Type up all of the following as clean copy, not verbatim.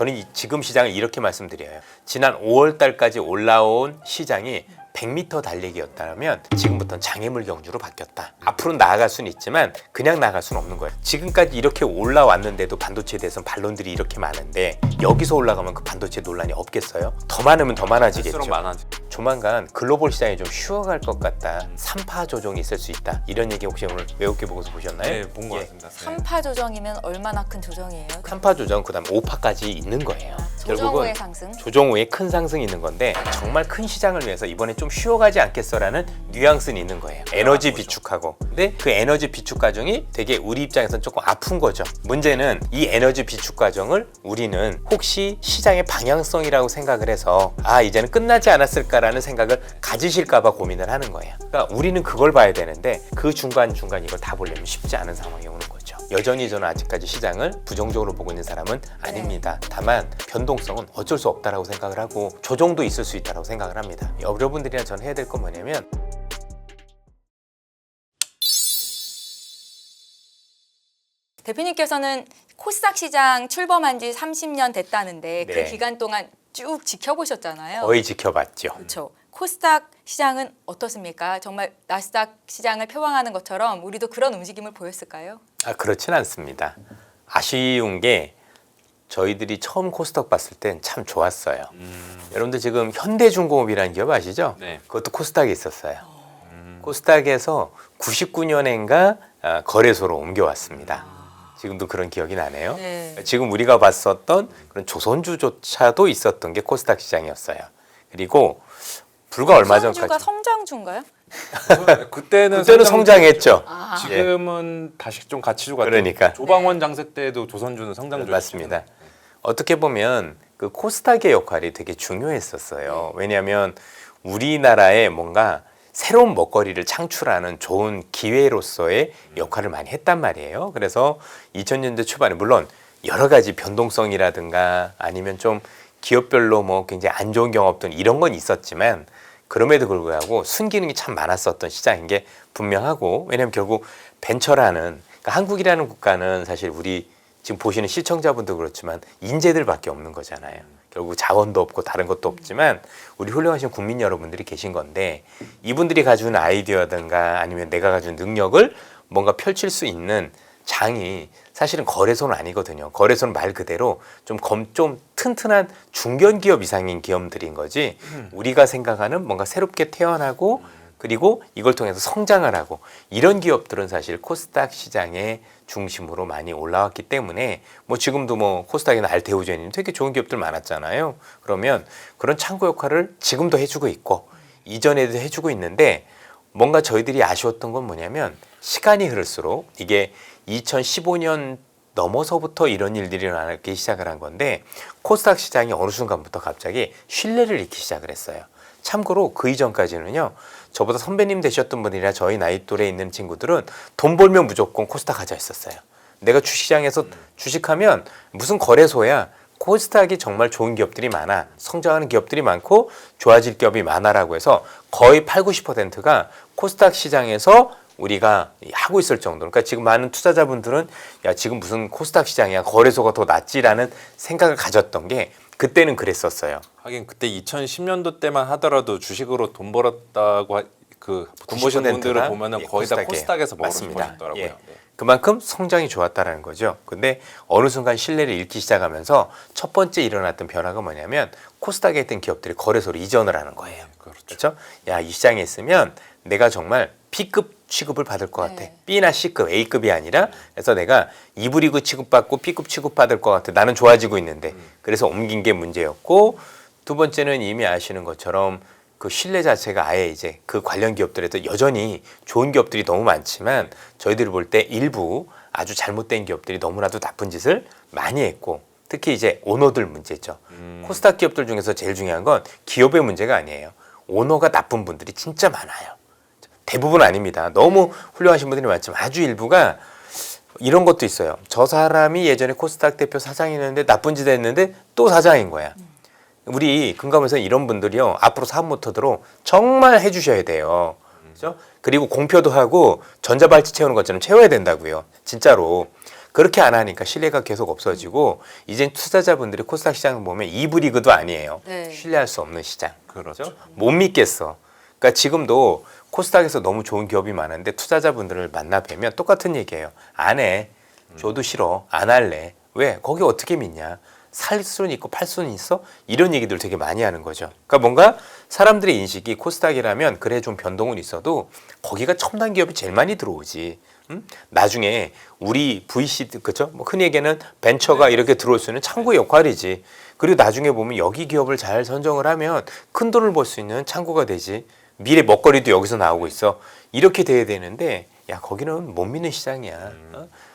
저는 지금 시장을 이렇게 말씀드려요. 지난 5월 달까지 올라온 시장이 100m 달리기였다면 지금부터는 장애물 경주로 바뀌었다. 앞으로 나아갈 수는 있지만 그냥 나아갈 수는 없는 거예요. 지금까지 이렇게 올라왔는데도 반도체에 대해서는 반론들이 이렇게 많은데 여기서 올라가면 그 반도체 논란이 없겠어요? 더 많으면 더 많아지겠죠. 조만간 글로벌 시장이 좀 쉬어갈 것 같다. 3파 조정이 있을 수 있다. 이런 얘기 혹시 오늘 외국계 보고서 보셨나요? 네, 본 것 같습니다. 3파 조정이면 얼마나 큰 조정이에요? 3파 조정 그다음 5파까지 있는 거예요. 조정 후의 상승? 조정 후에 큰 상승이 있는 건데 정말 큰 시장을 위해서 이번에 좀 쉬어가지 않겠어라는 뉘앙스는 있는 거예요. 에너지 비축하고. 근데 그 에너지 비축 과정이 되게 우리 입장에서는 조금 아픈 거죠. 문제는 이 에너지 비축 과정을 우리는 혹시 시장의 방향성이라고 생각을 해서 이제는 끝나지 않았을까라는 생각을 가지실까 봐 고민을 하는 거예요. 그러니까 우리는 그걸 봐야 되는데 그 중간중간 이걸 다 보려면 쉽지 않은 상황이 오는 거죠. 여전히 저는 아직까지 시장을 부정적으로 보고 있는 사람은 아닙니다. 다만 변동성은 어쩔 수 없다라고 생각을 하고 조정도 있을 수 있다고 생각을 합니다. 여러분들이랑 저는 해야 될 건 뭐냐면 대표님께서는 코스닥 시장 출범한 지 30년 됐다는데 네. 그 기간 동안 쭉 지켜보셨잖아요. 거의 지켜봤죠. 그렇죠. 코스닥 시장은 어떻습니까? 정말 나스닥 시장을 표방하는 것처럼 우리도 그런 움직임을 보였을까요? 그렇진 않습니다. 아쉬운 게 저희들이 처음 코스닥 봤을 땐 참 좋았어요. 여러분들 지금 현대중공업이라는 기업 아시죠? 네. 그것도 코스닥에 있었어요. 코스닥에서 99년인가 거래소로 옮겨왔습니다. 지금도 그런 기억이 나네요. 네. 지금 우리가 봤었던 그런 조선주조차도 있었던 게 코스닥 시장이었어요. 그리고 불과 얼마 조선주가 전까지 성장주인가요? 그때는 성장했죠. 지금은 다시 좀 가치주가 그러니까. 조방원 장세 때도 조선주는 성장주 맞습니다. 어떻게 보면 그 코스닥의 역할이 되게 중요했었어요. 왜냐하면 우리나라에 뭔가 새로운 먹거리를 창출하는 좋은 기회로서의 역할을 많이 했단 말이에요. 그래서 2000년대 초반에 물론 여러 가지 변동성이라든가 아니면 좀 기업별로 뭐 굉장히 안 좋은 경험들 이런 건 있었지만 그럼에도 불구하고 순기능이 참 많았었던 시장인 게 분명하고 왜냐하면 결국 벤처라는 그러니까 한국이라는 국가는 사실 우리 지금 보시는 시청자분도 그렇지만 인재들밖에 없는 거잖아요. 결국 자원도 없고 다른 것도 없지만 우리 훌륭하신 국민 여러분들이 계신 건데 이분들이 가지고 있는 아이디어든가 아니면 내가 가지고 있는 능력을 뭔가 펼칠 수 있는 장이 사실은 거래소는 아니거든요. 거래소는 말 그대로 좀 튼튼한 중견기업 이상인 기업들인 거지 우리가 생각하는 뭔가 새롭게 태어나고 그리고 이걸 통해서 성장을 하고 이런 기업들은 사실 코스닥 시장의 중심으로 많이 올라왔기 때문에 뭐 지금도 뭐 코스닥이나 알테오젠이 되게 좋은 기업들 많았잖아요. 그러면 그런 창구 역할을 지금도 해주고 있고 이전에도 해주고 있는데 뭔가 저희들이 아쉬웠던 건 뭐냐면 시간이 흐를수록 이게 2015년 넘어서부터 이런 일들이 일어나기 시작을 한 건데 코스닥 시장이 어느 순간부터 갑자기 신뢰를 잃기 시작을 했어요. 참고로 그 이전까지는요. 저보다 선배님 되셨던 분이나 저희 나이 또래에 있는 친구들은 돈 벌면 무조건 코스닥 하자 했었어요. 내가 주식시장에서 주식하면 무슨 거래소야. 코스닥이 정말 좋은 기업들이 많아. 성장하는 기업들이 많고 좋아질 기업이 많아라고 해서 거의 80~90%가 코스닥 시장에서 우리가 하고 있을 정도로 그러니까 지금 많은 투자자분들은 야 지금 무슨 코스닥 시장이야 거래소가 더 낫지라는 생각을 가졌던 게 그때는 그랬었어요. 하긴 그때 2010년도 때만 하더라도 주식으로 돈 벌었다고 돈 버신 분들을 보면은 거의 다 코스닥에서 벌었더라고요. 예. 그만큼 성장이 좋았다라는 거죠. 근데 어느 순간 신뢰를 잃기 시작하면서 첫 번째 일어났던 변화가 뭐냐면 코스닥에 있던 기업들이 거래소로 이전을 하는 거예요. 그렇죠? 야, 이 시장에 있으면 내가 정말 B급 취급을 받을 것 같아. 네. B나 C급, A급이 아니라 그래서 내가 2부 리그 취급받고 B급 취급받을 것 같아. 나는 좋아지고 있는데. 그래서 옮긴 게 문제였고 두 번째는 이미 아시는 것처럼 그 신뢰 자체가 아예 이제 그 관련 기업들에도 여전히 좋은 기업들이 너무 많지만 저희들이 볼 때 일부 아주 잘못된 기업들이 너무나도 나쁜 짓을 많이 했고 특히 이제 오너들 문제죠. 코스닥 기업들 중에서 제일 중요한 건 기업의 문제가 아니에요. 오너가 나쁜 분들이 진짜 많아요. 대부분 아닙니다. 너무 훌륭하신 분들이 많지만 아주 일부가 이런 것도 있어요. 저 사람이 예전에 코스닥 대표 사장이었는데 나쁜 짓 했는데 또 사장인 거야. 우리 금감원에서 이런 분들이요. 앞으로 사업 모터드로 정말 해주셔야 돼요. 그렇죠? 그리고 공표도 하고 전자발찌 채우는 것처럼 채워야 된다고요. 진짜로. 그렇게 안 하니까 신뢰가 계속 없어지고 이젠 투자자분들이 코스닥 시장을 보면 2부 리그도 아니에요. 네. 신뢰할 수 없는 시장. 그렇죠. 못 믿겠어. 그러니까 지금도 코스닥에서 너무 좋은 기업이 많은데 투자자분들을 만나 뵈면 똑같은 얘기예요. 안 해. 줘도 싫어. 안 할래. 왜? 거기 어떻게 믿냐. 살 수는 있고 팔 수는 있어? 이런 얘기들 되게 많이 하는 거죠. 그러니까 뭔가 사람들의 인식이 코스닥이라면 그래 좀 변동은 있어도 거기가 첨단 기업이 제일 많이 들어오지. 나중에 우리 VC 그죠? 뭐 흔히 얘기하는 벤처가 이렇게 들어올 수 있는 창구의 역할이지. 그리고 나중에 보면 여기 기업을 잘 선정을 하면 큰 돈을 벌 수 있는 창구가 되지. 미래 먹거리도 여기서 나오고 있어. 이렇게 돼야 되는데 야 거기는 못 믿는 시장이야.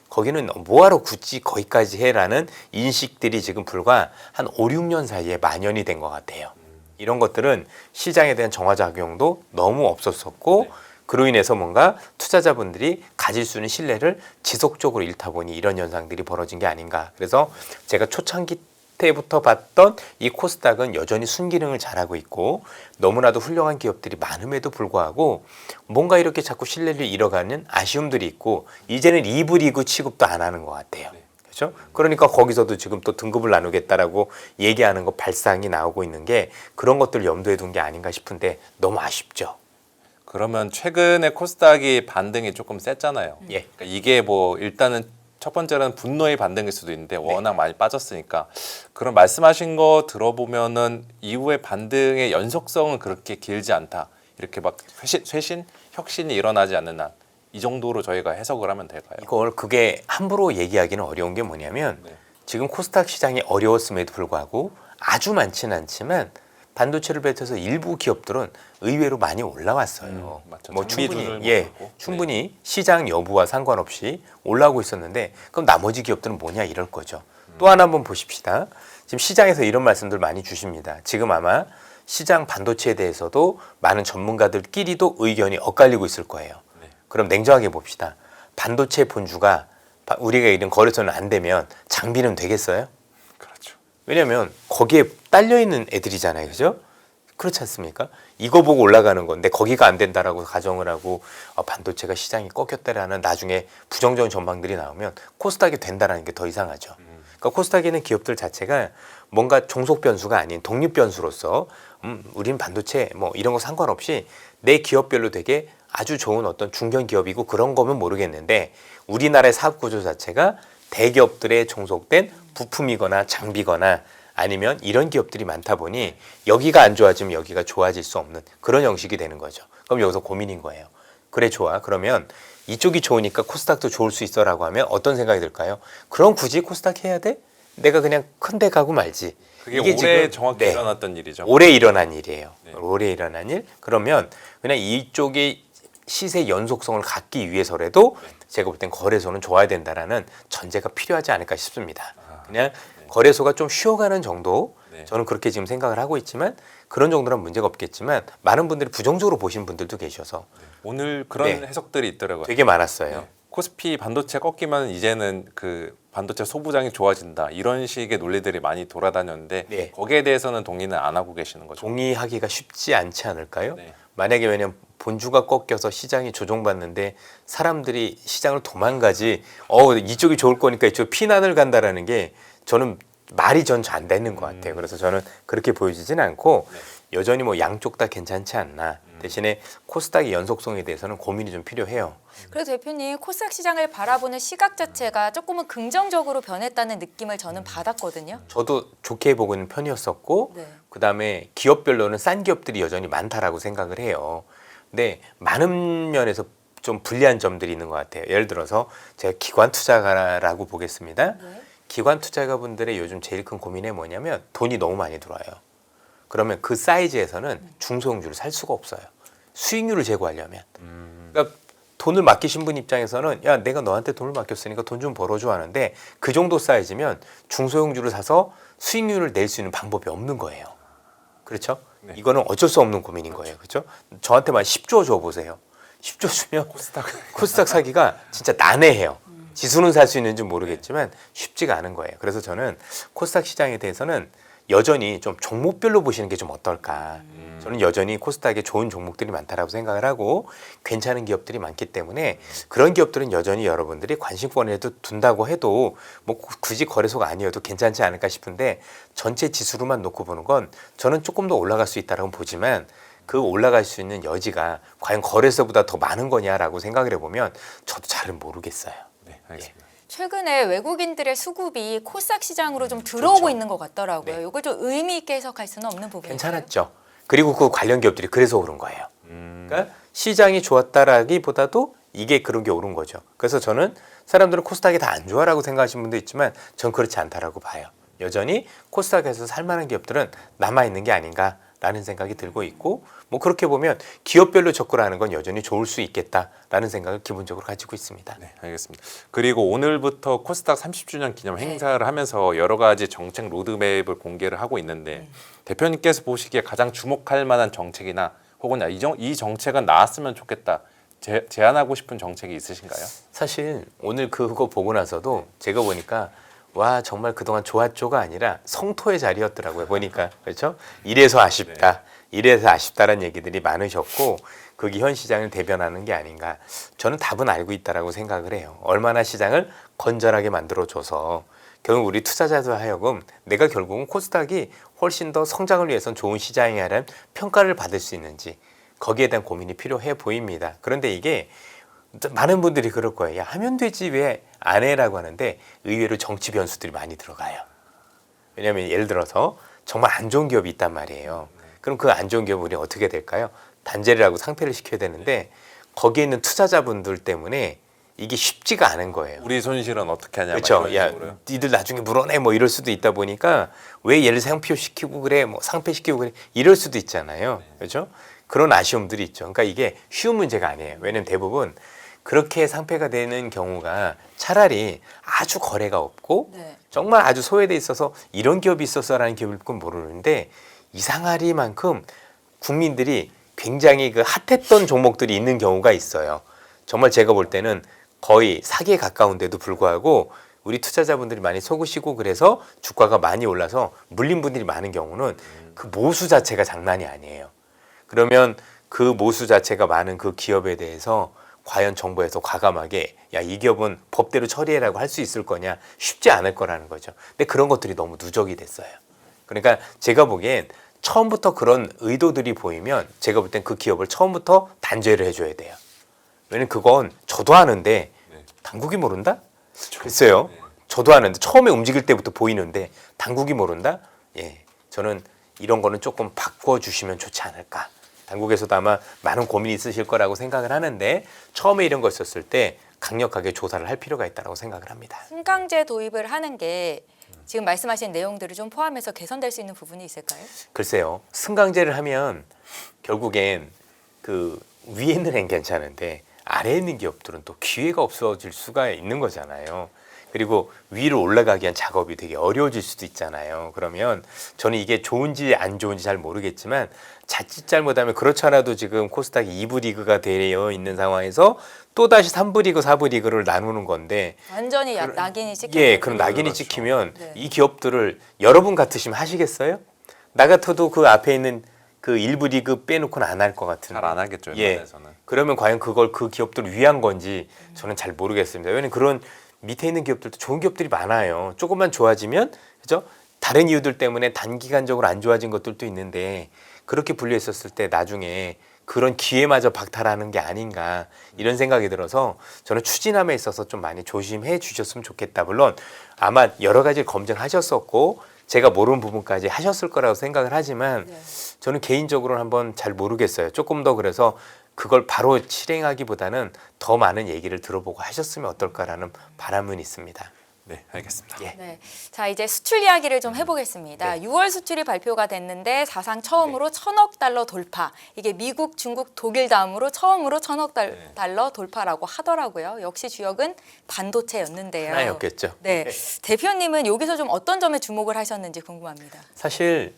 거기는 뭐하러 굳이 거기까지 해라는 인식들이 지금 불과 한 5, 6년 사이에 만연이 된 것 같아요. 이런 것들은 시장에 대한 정화작용도 너무 없었었고 그로 인해서 뭔가 투자자분들이 가질 수 있는 신뢰를 지속적으로 잃다 보니 이런 현상들이 벌어진 게 아닌가. 그래서 제가 초창기 때부터 봤던 이 코스닥은 여전히 순기능을 잘하고 있고 너무나도 훌륭한 기업들이 많음에도 불구하고 뭔가 이렇게 자꾸 신뢰를 잃어가는 아쉬움들이 있고 이제는 2부 리그 취급도 안 하는 것 같아요. 그렇죠? 그러니까 거기서도 지금 또 등급을 나누겠다라고 얘기하는 거 발상이 나오고 있는 게 그런 것들을 염두에 둔 게 아닌가 싶은데 너무 아쉽죠. 그러면 최근에 코스닥이 반등이 조금 셌잖아요. 예. 그러니까 이게 뭐 일단은 첫 번째는 분노의 반등일 수도 있는데 워낙 많이 빠졌으니까 그런 말씀하신 거 들어보면은 이후에 반등의 연속성은 그렇게 길지 않다. 이렇게 막 혁신이 일어나지 않는 한 이 정도로 저희가 해석을 하면 될까요? 이걸 그게 함부로 얘기하기는 어려운 게 뭐냐면 지금 코스닥 시장이 어려웠음에도 불구하고 아주 많지는 않지만 반도체를 비롯해서 일부 기업들은 의외로 많이 올라왔어요. 맞죠. 뭐 장비주를 충분히 먹고. 충분히 시장 여부와 상관없이 올라오고 있었는데 그럼 나머지 기업들은 뭐냐 이럴 거죠. 또 하나 한번 보십시다. 지금 시장에서 이런 말씀들 많이 주십니다. 지금 아마 시장 반도체에 대해서도 많은 전문가들끼리도 의견이 엇갈리고 있을 거예요. 그럼 냉정하게 봅시다. 반도체 본주가 우리가 이런 거래소는 안 되면 장비는 되겠어요? 그렇죠. 왜냐하면 거기에 딸려 있는 애들이잖아요, 그죠? 그렇지 않습니까? 이거 보고 올라가는 건데 거기가 안 된다라고 가정을 하고 반도체가 시장이 꺾였다라는 나중에 부정적인 전망들이 나오면 코스닥이 된다라는 게 더 이상하죠. 그러니까 코스닥에 있는 기업들 자체가 뭔가 종속 변수가 아닌 독립 변수로서 우린 반도체 뭐 이런 거 상관없이 내 기업별로 되게 아주 좋은 어떤 중견 기업이고 그런 거면 모르겠는데 우리나라의 사업 구조 자체가 대기업들에 종속된 부품이거나 장비거나 아니면 이런 기업들이 많다 보니 여기가 안 좋아지면 여기가 좋아질 수 없는 그런 형식이 되는 거죠. 그럼 여기서 고민인 거예요. 그래 좋아. 그러면 이쪽이 좋으니까 코스닥도 좋을 수 있어라고 하면 어떤 생각이 들까요? 그럼 굳이 코스닥 해야 돼? 내가 그냥 큰 데 가고 말지. 그게 이게 올해 지금, 정확히 일어났던 일이죠. 올해 일어난 일이에요. 네. 올해 일어난 일. 그러면 그냥 이쪽이 시세 연속성을 갖기 위해서라도 제가 볼 땐 거래소는 좋아야 된다라는 전제가 필요하지 않을까 싶습니다. 그냥 거래소가 좀 쉬어가는 정도 저는 그렇게 지금 생각을 하고 있지만 그런 정도는 문제가 없겠지만 많은 분들이 부정적으로 보신 분들도 계셔서 오늘 그런 해석들이 있더라고요. 되게 많았어요. 코스피 반도체 꺾이면 이제는 그 반도체 소부장이 좋아진다 이런 식의 논리들이 많이 돌아다녔는데 거기에 대해서는 동의는 안 하고 계시는 거죠. 동의하기가 쉽지 않지 않을까요? 네. 만약에 왜냐면 본주가 꺾여서 시장이 조종받는데 사람들이 시장을 도망가지 이쪽이 좋을 거니까 이쪽 피난을 간다라는 게 저는 말이 전 잘 안 되는 것 같아요. 그래서 저는 그렇게 보여지진 않고 여전히 뭐 양쪽 다 괜찮지 않나. 대신에 코스닥의 연속성에 대해서는 고민이 좀 필요해요. 그래도 대표님 코스닥 시장을 바라보는 시각 자체가 조금은 긍정적으로 변했다는 느낌을 저는 받았거든요. 저도 좋게 보고 있는 편이었었고 그다음에 기업별로는 싼 기업들이 여전히 많다라고 생각을 해요. 근데 많은 면에서 좀 불리한 점들이 있는 것 같아요. 예를 들어서 제가 기관 투자가라고 보겠습니다. 기관 투자가분들의 요즘 제일 큰 고민이 뭐냐면 돈이 너무 많이 들어와요. 그러면 그 사이즈에서는 중소형주를 살 수가 없어요. 수익률을 제고하려면. 그러니까 돈을 맡기신 분 입장에서는 야 내가 너한테 돈을 맡겼으니까 돈 좀 벌어줘 하는데 그 정도 사이즈면 중소형주를 사서 수익률을 낼 수 있는 방법이 없는 거예요. 그렇죠? 이거는 어쩔 수 없는 고민인 거예요. 그렇죠? 저한테만 10조 줘보세요. 10조 주면 코스닥 사기가 진짜 난해해요. 지수는 살 수 있는지 모르겠지만 쉽지가 않은 거예요. 그래서 저는 코스닥 시장에 대해서는 여전히 좀 종목별로 보시는 게 좀 어떨까. 저는 여전히 코스닥에 좋은 종목들이 많다라고 생각을 하고 괜찮은 기업들이 많기 때문에 그런 기업들은 여전히 여러분들이 관심권에도 둔다고 해도 뭐 굳이 거래소가 아니어도 괜찮지 않을까 싶은데 전체 지수로만 놓고 보는 건 저는 조금 더 올라갈 수 있다라고 보지만 그 올라갈 수 있는 여지가 과연 거래소보다 더 많은 거냐라고 생각을 해보면 저도 잘은 모르겠어요. 네, 알겠습니다. 최근에 외국인들의 수급이 코스닥 시장으로 좀 들어오고 그렇죠. 있는 것 같더라고요. 네. 이걸 좀 의미 있게 해석할 수는 없는 부분이에요. 괜찮았죠. 그리고 그 관련 기업들이 그래서 오른 거예요. 그러니까 시장이 좋았다라기보다도 이게 그런 게 오른 거죠. 그래서 저는 사람들은 코스닥이 다 안 좋아라고 생각하시는 분도 있지만 전 그렇지 않다라고 봐요. 여전히 코스닥에서 살만한 기업들은 남아있는 게 아닌가라는 생각이 들고 있고 뭐 그렇게 보면 기업별로 접근하는 건 여전히 좋을 수 있겠다라는 생각을 기본적으로 가지고 있습니다. 네, 알겠습니다. 그리고 오늘부터 코스닥 30주년 기념 행사를 하면서 여러 가지 정책 로드맵을 공개를 하고 있는데 대표님께서 보시기에 가장 주목할 만한 정책이나 혹은 이 정책은 나왔으면 좋겠다 제안하고 싶은 정책이 있으신가요? 사실 오늘 그거 보고 나서도 제가 보니까 와 정말 그동안 좋았죠가 아니라 성토의 자리였더라고요. 보니까 그렇죠? 이래서 아쉽다. 이래서 아쉽다라는 얘기들이 많으셨고 그게 현 시장을 대변하는 게 아닌가. 저는 답은 알고 있다라고 생각을 해요. 얼마나 시장을 건전하게 만들어줘서 결국 우리 투자자들 하여금 내가 결국은 코스닥이 훨씬 더 성장을 위해선 좋은 시장이라는 평가를 받을 수 있는지 거기에 대한 고민이 필요해 보입니다. 그런데 이게 많은 분들이 그럴 거예요. 야, 하면 되지 왜 안 해라고 하는데 의외로 정치 변수들이 많이 들어가요. 왜냐하면 예를 들어서 정말 안 좋은 기업이 있단 말이에요. 그럼 그 안 좋은 기업은 우리 어떻게 될까요? 단죄를 하고 상폐를 시켜야 되는데 거기에 있는 투자자분들 때문에 이게 쉽지가 않은 거예요. 우리 손실은 어떻게 하냐? 그렇죠. 이런 야, 식으로요. 니들 나중에 물어내 뭐 이럴 수도 있다 보니까 왜 얘를 상폐시키고 그래, 뭐 상폐시키고 그래 이럴 수도 있잖아요. 그렇죠? 그런 아쉬움들이 있죠. 그러니까 이게 쉬운 문제가 아니에요. 왜냐면 대부분 그렇게 상폐가 되는 경우가 차라리 아주 거래가 없고 네. 정말 아주 소외돼 있어서 이런 기업이 있었어라는 기업일 건 모르는데 이상하리만큼 국민들이 굉장히 그 핫했던 종목들이 있는 경우가 있어요. 정말 제가 볼 때는 거의 사기에 가까운데도 불구하고 우리 투자자분들이 많이 속으시고 그래서 주가가 많이 올라서 물린 분들이 많은 경우는 그 모수 자체가 장난이 아니에요. 그러면 그 모수 자체가 많은 그 기업에 대해서 과연 정부에서 과감하게 야, 이 기업은 법대로 처리해라고 할 수 있을 거냐 쉽지 않을 거라는 거죠. 근데 그런 것들이 너무 누적이 됐어요. 그러니까 제가 보기엔 처음부터 그런 의도들이 보이면 제가 볼 땐 그 기업을 처음부터 단죄를 해줘야 돼요. 왜냐면 그건 저도 아는데 당국이 모른다? 글쎄요. 저도 아는데 처음에 움직일 때부터 보이는데 당국이 모른다? 예, 저는 이런 거는 조금 바꿔주시면 좋지 않을까. 당국에서도 아마 많은 고민이 있으실 거라고 생각을 하는데 처음에 이런 거 있었을 때 강력하게 조사를 할 필요가 있다고 생각을 합니다. 승강제 도입을 하는 게 지금 말씀하신 내용들을 좀 포함해서 개선될 수 있는 부분이 있을까요? 글쎄요. 승강제를 하면 결국엔 그 위에 있는 애는 괜찮은데 아래에 있는 기업들은 또 기회가 없어질 수가 있는 거잖아요. 그리고 위로 올라가기 위한 작업이 되게 어려워질 수도 있잖아요. 그러면 저는 이게 좋은지 안 좋은지 잘 모르겠지만 자칫 잘못하면 그렇지 않아도 지금 코스닥이 2부 리그가 되어 있는 상황에서 또다시 3부 리그, 4부 리그를 나누는 건데 완전히 낙인이 찍혀. 예, 그럼 낙인이 그렇죠. 찍히면 네. 이 기업들을 여러분 같으시면 하시겠어요? 나 같아도 그 앞에 있는 그 1부 리그 빼놓고는 안 할 것 같은데. 잘 안 하겠죠. 예. 웬만해서는. 그러면 과연 그걸 그 기업들을 위한 건지 저는 잘 모르겠습니다. 왜냐면 그런 밑에 있는 기업들도 좋은 기업들이 많아요. 조금만 좋아지면 그죠? 다른 이유들 때문에 단기간적으로 안 좋아진 것들도 있는데 그렇게 분류했었을 때 나중에 그런 기회마저 박탈하는 게 아닌가 이런 생각이 들어서 저는 추진함에 있어서 좀 많이 조심해 주셨으면 좋겠다. 물론 아마 여러 가지를 검증하셨었고 제가 모르는 부분까지 하셨을 거라고 생각을 하지만 네. 저는 개인적으로는 한번 잘 모르겠어요. 조금 더 그래서 그걸 바로 실행하기보다는 더 많은 얘기를 들어보고 하셨으면 어떨까라는 바람은 있습니다. 네, 알겠습니다. 예. 네. 자, 이제 수출 이야기를 좀 해보겠습니다. 6월 수출이 발표가 됐는데 사상 처음으로 1,000억 달러 돌파. 이게 미국, 중국, 독일 다음으로 처음으로 1,000억 달러 돌파라고 하더라고요. 역시 주역은 반도체였는데요. 하나였겠죠. 네. 대표님은 여기서 좀 어떤 점에 주목을 하셨는지 궁금합니다. 사실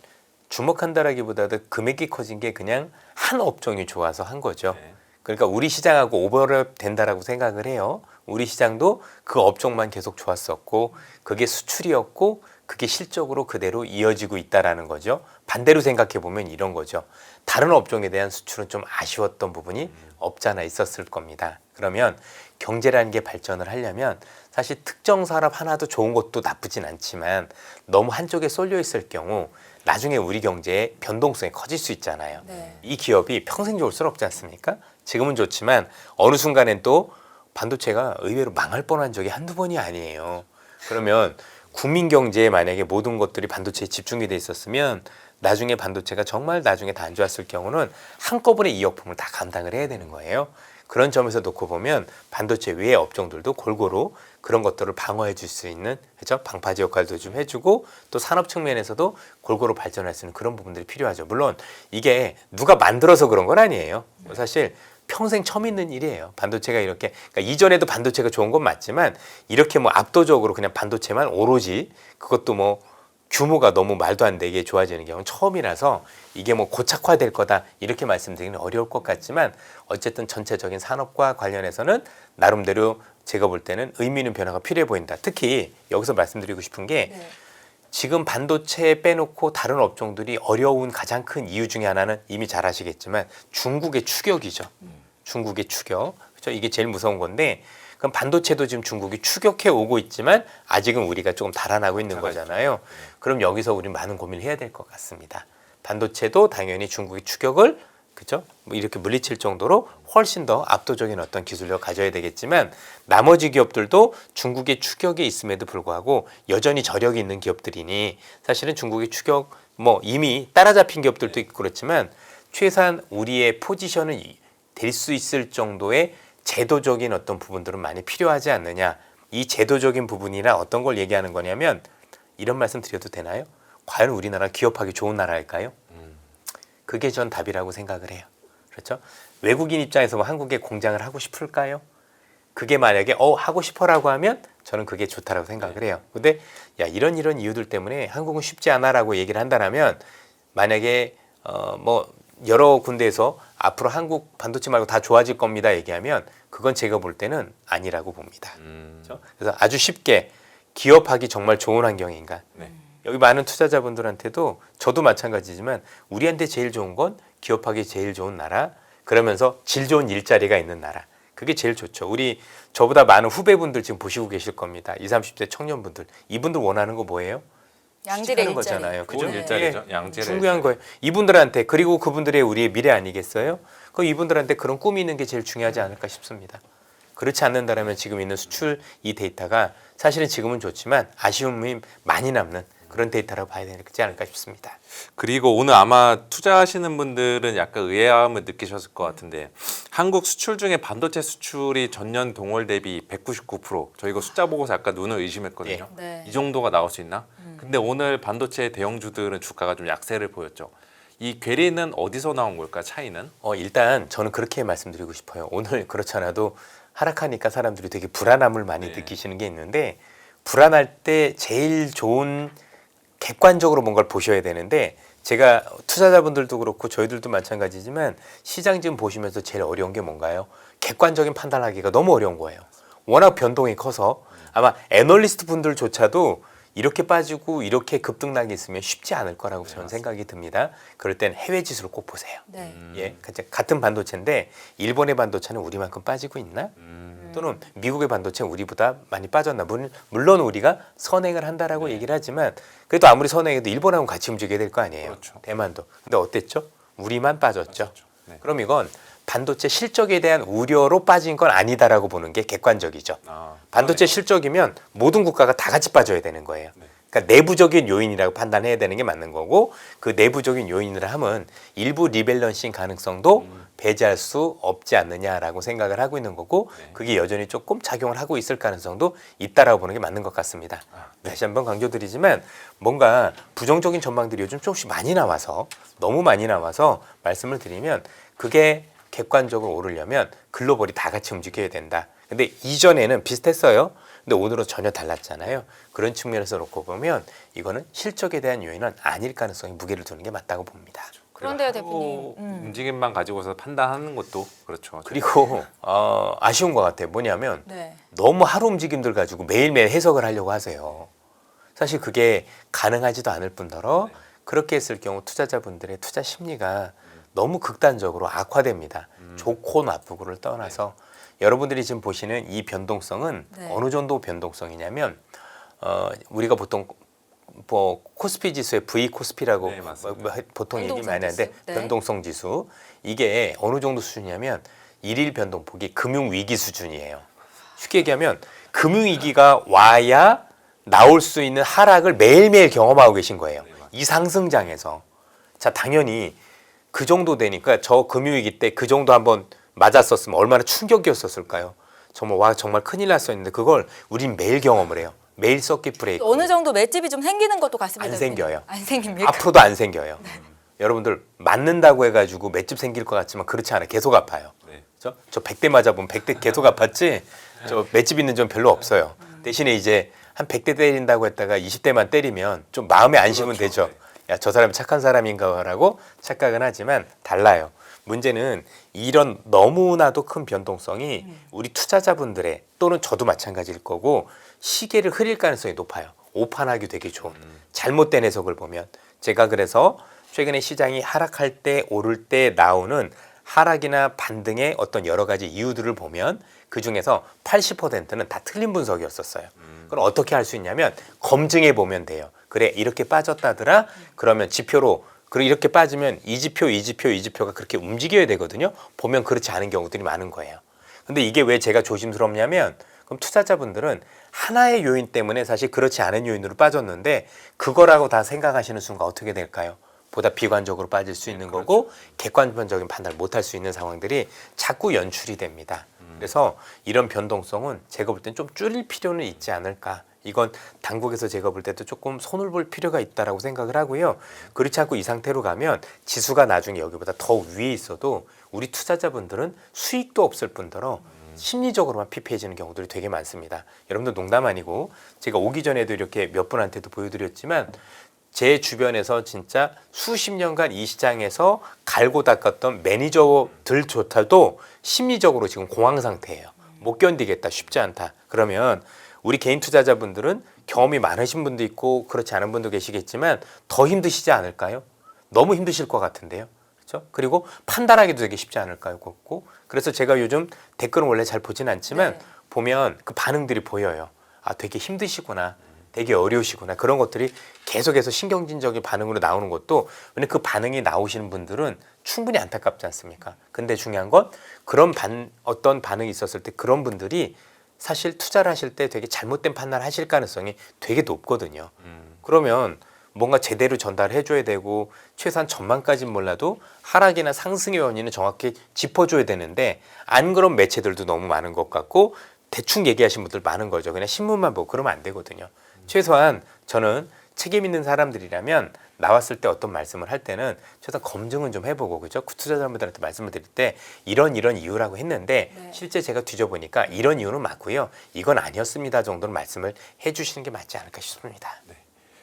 주목한다라기보다도 금액이 커진 게 그냥 한 업종이 좋아서 한 거죠. 네. 그러니까 우리 시장하고 오버랩 된다라고 생각을 해요. 우리 시장도 그 업종만 계속 좋았었고 그게 수출이었고 그게 실적으로 그대로 이어지고 있다라는 거죠. 반대로 생각해 보면 이런 거죠. 다른 업종에 대한 수출은 좀 아쉬웠던 부분이 없잖아 있었을 겁니다. 그러면 경제라는 게 발전을 하려면 사실 특정 산업 하나도 좋은 것도 나쁘진 않지만 너무 한쪽에 쏠려 있을 경우 나중에 우리 경제의 변동성이 커질 수 있잖아요. 네. 이 기업이 평생 좋을 수는 없지 않습니까? 지금은 좋지만 어느 순간엔 또 반도체가 의외로 망할 뻔한 적이 한두 번이 아니에요. 그러면 국민 경제에 만약에 모든 것들이 반도체에 집중이 돼 있었으면 나중에 반도체가 정말 나중에 다 안 좋았을 경우는 한꺼번에 이 역품을 다 감당을 해야 되는 거예요. 그런 점에서 놓고 보면 반도체 외의 업종들도 골고루 그런 것들을 방어해 줄 수 있는 그죠? 방파제 역할도 좀 해주고 또 산업 측면에서도 골고루 발전할 수 있는 그런 부분들이 필요하죠. 물론 이게 누가 만들어서 그런 건 아니에요. 사실 평생 처음 있는 일이에요. 반도체가 이렇게 그러니까 이전에도 반도체가 좋은 건 맞지만 이렇게 뭐 압도적으로 그냥 반도체만 오로지 그것도 뭐 규모가 너무 말도 안 되게 좋아지는 경우는 처음이라서 이게 뭐 고착화될 거다 이렇게 말씀드리기는 어려울 것 같지만 어쨌든 전체적인 산업과 관련해서는 나름대로 제가 볼 때는 의미 있는 변화가 필요해 보인다. 특히 여기서 말씀드리고 싶은 게 네. 지금 반도체 빼놓고 다른 업종들이 어려운 가장 큰 이유 중에 하나는 이미 잘 아시겠지만 중국의 추격이죠. 중국의 추격. 그렇죠? 이게 제일 무서운 건데 그럼 반도체도 지금 중국이 추격해 오고 있지만 아직은 우리가 조금 달아나고 있는 거잖아요. 그럼 여기서 우리 많은 고민을 해야 될 것 같습니다. 반도체도 당연히 중국의 추격을 그죠? 뭐 이렇게 물리칠 정도로 훨씬 더 압도적인 어떤 기술력을 가져야 되겠지만 나머지 기업들도 중국의 추격이 있음에도 불구하고 여전히 저력이 있는 기업들이니 사실은 중국의 추격 뭐 이미 따라잡힌 기업들도 있고 그렇지만 최소한 우리의 포지션은 될 수 있을 정도의 제도적인 어떤 부분들은 많이 필요하지 않느냐. 이 제도적인 부분이나 어떤 걸 얘기하는 거냐면 이런 말씀 드려도 되나요? 과연 우리나라 기업하기 좋은 나라일까요? 그게 전 답이라고 생각을 해요. 그렇죠? 외국인 입장에서 뭐 한국에 공장을 하고 싶을까요? 그게 만약에 하고 싶어라고 하면 저는 그게 좋다라고 생각을 해요. 근데 야 이런 이유들 때문에 한국은 쉽지 않아라고 얘기를 한다면 만약에 뭐 여러 군데에서 앞으로 한국 반도체 말고 다 좋아질 겁니다 얘기하면 그건 제가 볼 때는 아니라고 봅니다. 그렇죠? 그래서 아주 쉽게 기업하기 정말 좋은 환경인가? 네. 여기 많은 투자자분들한테도 저도 마찬가지지만 우리한테 제일 좋은 건 기업하기 제일 좋은 나라 그러면서 질 좋은 일자리가 있는 나라 그게 제일 좋죠. 우리 저보다 많은 후배분들 지금 보시고 계실 겁니다. 20, 30대 청년분들 이분들 원하는 거 뭐예요? 양질의 취직하는 일자리. 거잖아요. 그죠? 좋은 일자리죠. 양질의 중요한 거예요. 이분들한테 그리고 그분들의 우리의 미래 아니겠어요? 그 이분들한테 그런 꿈이 있는 게 제일 중요하지 않을까 싶습니다. 그렇지 않는다면 지금 있는 수출 이 데이터가 사실은 지금은 좋지만 아쉬움이 많이 남는 그런 데이터라고 봐야 되지 않을까 싶습니다. 그리고 오늘 아마 투자하시는 분들은 약간 의아함을 느끼셨을 것 같은데 한국 수출 중에 반도체 수출이 전년 동월 대비 199% 저 이거 숫자 보고서 약간 눈을 의심했거든요. 네. 이 정도가 나올 수 있나? 근데 오늘 반도체 대형주들은 주가가 좀 약세를 보였죠. 이 괴리는 어디서 나온 걸까? 차이는? 일단 저는 그렇게 말씀드리고 싶어요. 오늘 그렇지 않아도 하락하니까 사람들이 되게 불안함을 많이 느끼시는 게 있는데 불안할 때 제일 좋은 객관적으로 뭔가를 보셔야 되는데 제가 투자자분들도 그렇고 저희들도 마찬가지지만 시장 지금 보시면서 제일 어려운 게 뭔가요? 객관적인 판단하기가 너무 어려운 거예요. 워낙 변동이 커서 아마 애널리스트 분들조차도 이렇게 빠지고 이렇게 급등락이 있으면 쉽지 않을 거라고 저는 생각이 듭니다. 그럴 땐 해외 지수를 꼭 보세요. 네. 예, 같은 반도체인데 일본의 반도체는 우리만큼 빠지고 있나? 또는 미국의 반도체는 우리보다 많이 빠졌나? 물론 우리가 선행을 한다라고 얘기를 하지만 그래도 아무리 선행해도 일본하고 같이 움직여야 될 거 아니에요. 그렇죠. 대만도. 근데 어땠죠? 우리만 빠졌죠. 네. 그럼 이건 반도체 실적에 대한 우려로 빠진 건 아니다라고 보는 게 객관적이죠. 반도체 실적이면 모든 국가가 다 같이 빠져야 되는 거예요. 그러니까 내부적인 요인이라고 판단해야 되는 게 맞는 거고 그 내부적인 요인을 하면 일부 리밸런싱 가능성도 배제할 수 없지 않느냐라고 생각을 하고 있는 거고 그게 여전히 조금 작용을 하고 있을 가능성도 있다라고 보는 게 맞는 것 같습니다. 다시 한번 강조드리지만 뭔가 부정적인 전망들이 요즘 조금씩 많이 나와서 너무 많이 나와서 말씀을 드리면 그게 객관적으로 오르려면 글로벌이 다 같이 움직여야 된다. 근데 이전에는 비슷했어요. 근데 오늘은 전혀 달랐잖아요. 그런 측면에서 놓고 보면 이거는 실적에 대한 요인은 아닐 가능성이 무게를 두는 게 맞다고 봅니다. 그런데요, 대표님. 움직임만 가지고서 판단하는 것도 그렇죠. 그리고 아쉬운 것 같아요. 뭐냐면 네. 너무 하루 움직임들 가지고 매일매일 해석을 하려고 하세요. 사실 그게 가능하지도 않을 뿐더러 그렇게 했을 경우 투자자분들의 투자 심리가 너무 극단적으로 악화됩니다. 좋고 나쁘고를 떠나서 여러분들이 지금 보시는 이 변동성은 네. 어느 정도 변동성이냐면 우리가 보통 뭐 코스피 지수의 V 코스피라고 네, 맞습니다. 보통 얘기 변동성 많이 하는데 지수. 네. 변동성 지수 이게 어느 정도 수준이냐면 일일 변동폭이 금융 위기 수준이에요. 쉽게 얘기하면 금융 위기가 와야 나올 수 있는 하락을 매일매일 경험하고 계신 거예요. 이 상승장에서 자 당연히 그 정도 되니까 저 금융위기 때 그 정도 한번 맞았었으면 얼마나 충격이었었을까요? 정말 와 정말 큰일 났었는데 그걸 우린 매일 경험을 해요. 매일 서킷 브레이크. 어느 정도 맷집이 좀 생기는 것도 같습니다. 안 생겨요. 안 생깁니까? 앞으로도 안 생겨요. 여러분들 맞는다고 해가지고 맷집 생길 것 같지만 그렇지 않아요. 계속 아파요. 네. 그렇죠? 저 100대 맞아보면 100대 계속 아팠지 저 맷집 있는 점 별로 없어요. 대신에 이제 한 100대 때린다고 했다가 20대만 때리면 좀 마음의 안심은 그렇죠. 되죠. 야, 저 사람이 착한 사람인가라고 착각은 하지만 달라요. 문제는 이런 너무나도 큰 변동성이 우리 투자자분들의 또는 저도 마찬가지일 거고 시계를 흐릴 가능성이 높아요. 오판하기 되게 좋은 잘못된 해석을 보면 제가 그래서 최근에 시장이 하락할 때 오를 때 나오는 하락이나 반등의 어떤 여러 가지 이유들을 보면 그 중에서 80%는 다 틀린 분석이었었어요. 그럼 어떻게 할 수 있냐면 검증해 보면 돼요. 그래 이렇게 빠졌다더라. 그러면 지표로 그리고 이렇게 빠지면 이 지표가 그렇게 움직여야 되거든요. 보면 그렇지 않은 경우들이 많은 거예요. 근데 이게 왜 제가 조심스럽냐면 그럼 투자자분들은 하나의 요인 때문에 사실 그렇지 않은 요인으로 빠졌는데 그거라고 다 생각하시는 순간 어떻게 될까요? 보다 비관적으로 빠질 수 있는 거고 객관적인 판단을 못할 수 있는 상황들이 자꾸 연출이 됩니다. 그래서 이런 변동성은 제가 볼 땐 좀 줄일 필요는 있지 않을까. 이건 당국에서 제가 볼 때도 조금 손을 볼 필요가 있다라고 생각을 하고요. 그렇지 않고 이 상태로 가면 지수가 나중에 여기보다 더 위에 있어도 우리 투자자분들은 수익도 없을 뿐더러 심리적으로만 피폐해지는 경우들이 되게 많습니다. 여러분들 농담 아니고 제가 오기 전에도 이렇게 몇 분한테도 보여드렸지만 제 주변에서 진짜 수십 년간 이 시장에서 갈고 닦았던 매니저들조차도 심리적으로 지금 공황 상태예요. 못 견디겠다, 쉽지 않다. 그러면 우리 개인 투자자분들은 경험이 많으신 분도 있고 그렇지 않은 분도 계시겠지만 더 힘드시지 않을까요? 너무 힘드실 것 같은데요. 그렇죠? 그리고 판단하기도 되게 쉽지 않을까요? 그래서 제가 요즘 댓글은 원래 잘 보진 않지만 네. 보면 그 반응들이 보여요. 아, 되게 힘드시구나. 되게 어려우시구나. 그런 것들이 계속해서 신경진적인 반응으로 나오는 것도 근데 그 반응이 나오시는 분들은 충분히 안타깝지 않습니까? 근데 중요한 건 그런 어떤 반응이 있었을 때 그런 분들이 사실 투자를 하실 때 되게 잘못된 판단을 하실 가능성이 되게 높거든요. 그러면 뭔가 제대로 전달해 줘야 되고 최소한 전망까지는 몰라도 하락이나 상승의 원인은 정확히 짚어줘야 되는데 안 그런 매체들도 너무 많은 것 같고 대충 얘기하신 분들 많은 거죠. 그냥 신문만 보고 그러면 안 되거든요. 최소한 저는 책임 있는 사람들이라면 나왔을 때 어떤 말씀을 할 때는 최소한 검증은 좀 해보고 그죠? 투자자분들한테 말씀을 드릴 때 이런 이유라고 했는데 네. 실제 제가 뒤져보니까 이런 이유는 맞고요. 이건 아니었습니다 정도는 말씀을 해주시는 게 맞지 않을까 싶습니다.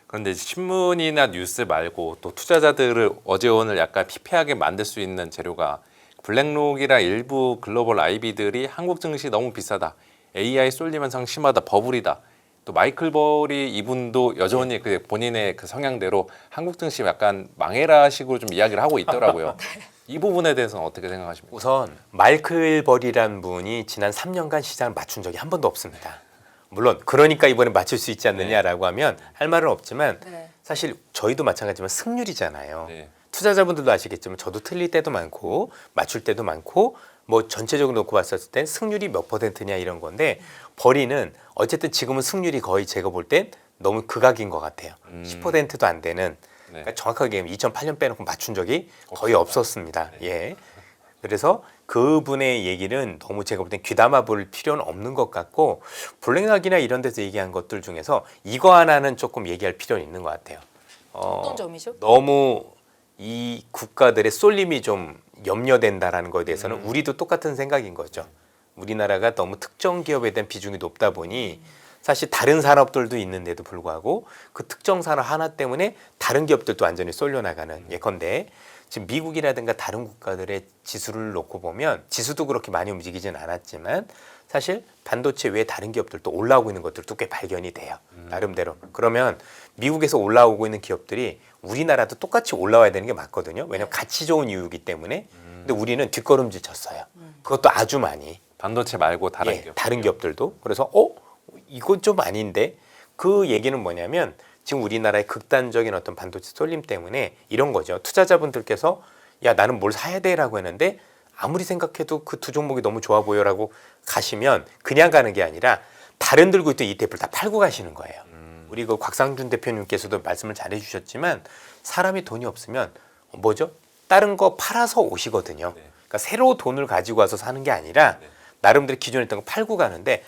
그런데 신문이나 뉴스 말고 또 투자자들을 어제 오늘 약간 피폐하게 만들 수 있는 재료가 블랙록이랑 일부 글로벌 IB들이 한국 증시 너무 비싸다. AI 쏠림 현상 심하다. 버블이다. 또 마이클 버리 이분도 여전히 그 본인의 그 성향대로 한국 증시 약간 망해라식으로 좀 이야기를 하고 있더라고요. 이 부분에 대해서는 어떻게 생각하십니까? 우선 마이클 버리란 분이 지난 3년간 시장을 맞춘 적이 한 번도 없습니다. 물론 그러니까 이번에 맞출 수 있지 않느냐라고 하면 할 말은 없지만 네. 사실 저희도 마찬가지지만 승률이잖아요. 네. 투자자분들도 아시겠지만 저도 틀릴 때도 많고 맞출 때도 많고 뭐 전체적으로 놓고 봤었을 땐 승률이 몇 %냐 이런 건데 버리는 어쨌든 지금은 승률이 거의 제가 볼 땐 너무 극악인 것 같아요. 10%도 안 되는 그러니까 정확하게 얘기하면 2008년 빼놓고 맞춘 적이 거의 없었습니다. 예. 그래서 그분의 얘기는 너무 제가 볼 땐 귀담아 볼 필요는 없는 것 같고 블랙락이나 이런 데서 얘기한 것들 중에서 이거 하나는 조금 얘기할 필요는 있는 것 같아요. 어떤 점이죠? 너무 이 국가들의 쏠림이 좀 염려된다라는 거에 대해서는 우리도 똑같은 생각인 거죠. 우리나라가 너무 특정 기업에 대한 비중이 높다 보니 사실 다른 산업들도 있는데도 불구하고 그 특정 산업 하나 때문에 다른 기업들도 완전히 쏠려나가는 예컨대 지금 미국이라든가 다른 국가들의 지수를 놓고 보면 지수도 그렇게 많이 움직이진 않았지만 사실 반도체 외에 다른 기업들도 올라오고 있는 것들도 꽤 발견이 돼요. 나름대로. 그러면 미국에서 올라오고 있는 기업들이 우리나라도 똑같이 올라와야 되는 게 맞거든요. 왜냐하면 가치 좋은 이유이기 때문에. 근데 우리는 뒷걸음질 쳤어요. 그것도 아주 많이. 반도체 말고 다른 예, 기업. 다른 기업들도. 그래서 이건 좀 아닌데 그 얘기는 뭐냐면 지금 우리나라의 극단적인 어떤 반도체 쏠림 때문에 이런 거죠. 투자자분들께서 야 나는 뭘 사야 돼라고 했는데 아무리 생각해도 그 두 종목이 너무 좋아 보여라고 가시면 그냥 가는 게 아니라 다른 들고 있던 ETF를 다 팔고 가시는 거예요. 우리 그 곽상준 대표님께서도 말씀을 잘 해주셨지만 사람이 돈이 없으면 뭐죠? 다른 거 팔아서 오시거든요. 네. 그러니까 새로 돈을 가지고 와서 사는 게 아니라 네. 나름대로 기존에 있던 거 팔고 가는데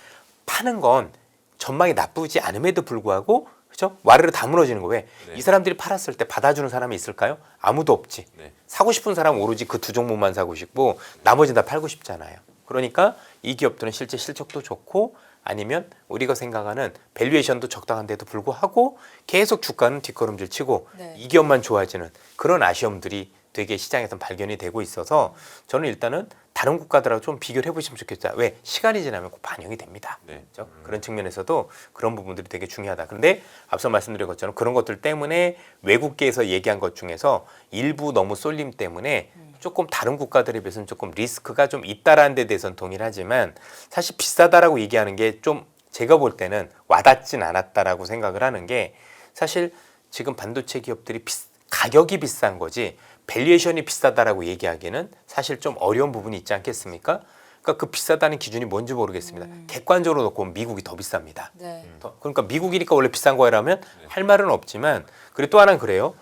파는 건 전망이 나쁘지 않음에도 불구하고 그죠? 와르르 다 무너지는 거 왜? 네. 이 사람들이 팔았을 때 받아주는 사람이 있을까요? 아무도 없지. 네. 사고 싶은 사람은 오로지 그 두 종목만 사고 싶고 나머지는 다 팔고 싶잖아요. 그러니까 이 기업들은 실제 실적도 좋고 아니면 우리가 생각하는 밸류에이션도 적당한데도 불구하고 계속 주가는 뒷걸음질 치고 네. 이 기업만 좋아지는 그런 아쉬움들이 되게 시장에서 발견이 되고 있어서 저는 일단은 다른 국가들하고 좀 비교를 해보시면 좋겠다. 왜? 시간이 지나면 꼭 반영이 됩니다. 네. 그렇죠? 그런 측면에서도 그런 부분들이 되게 중요하다. 그런데 앞서 말씀드린 것처럼 그런 것들 때문에 외국계에서 얘기한 것 중에서 일부 너무 쏠림 때문에 조금 다른 국가들에 비해서는 조금 리스크가 좀 있다라는 데 대해서는 동일하지만 사실 비싸다라고 얘기하는 게 좀 제가 볼 때는 와닿진 않았다라고 생각을 하는 게 사실 지금 반도체 기업들이 가격이 비싼 거지 밸류에이션이 비싸다라고 얘기하기는 사실 좀 어려운 부분이 있지 않겠습니까? 그러니까 그 비싸다는 기준이 뭔지 모르겠습니다. 객관적으로 놓고 보면 미국이 더 비쌉니다. 네. 그러니까 미국이니까 원래 비싼 거라면 할 말은 없지만 그리고 또 하나는 그래요.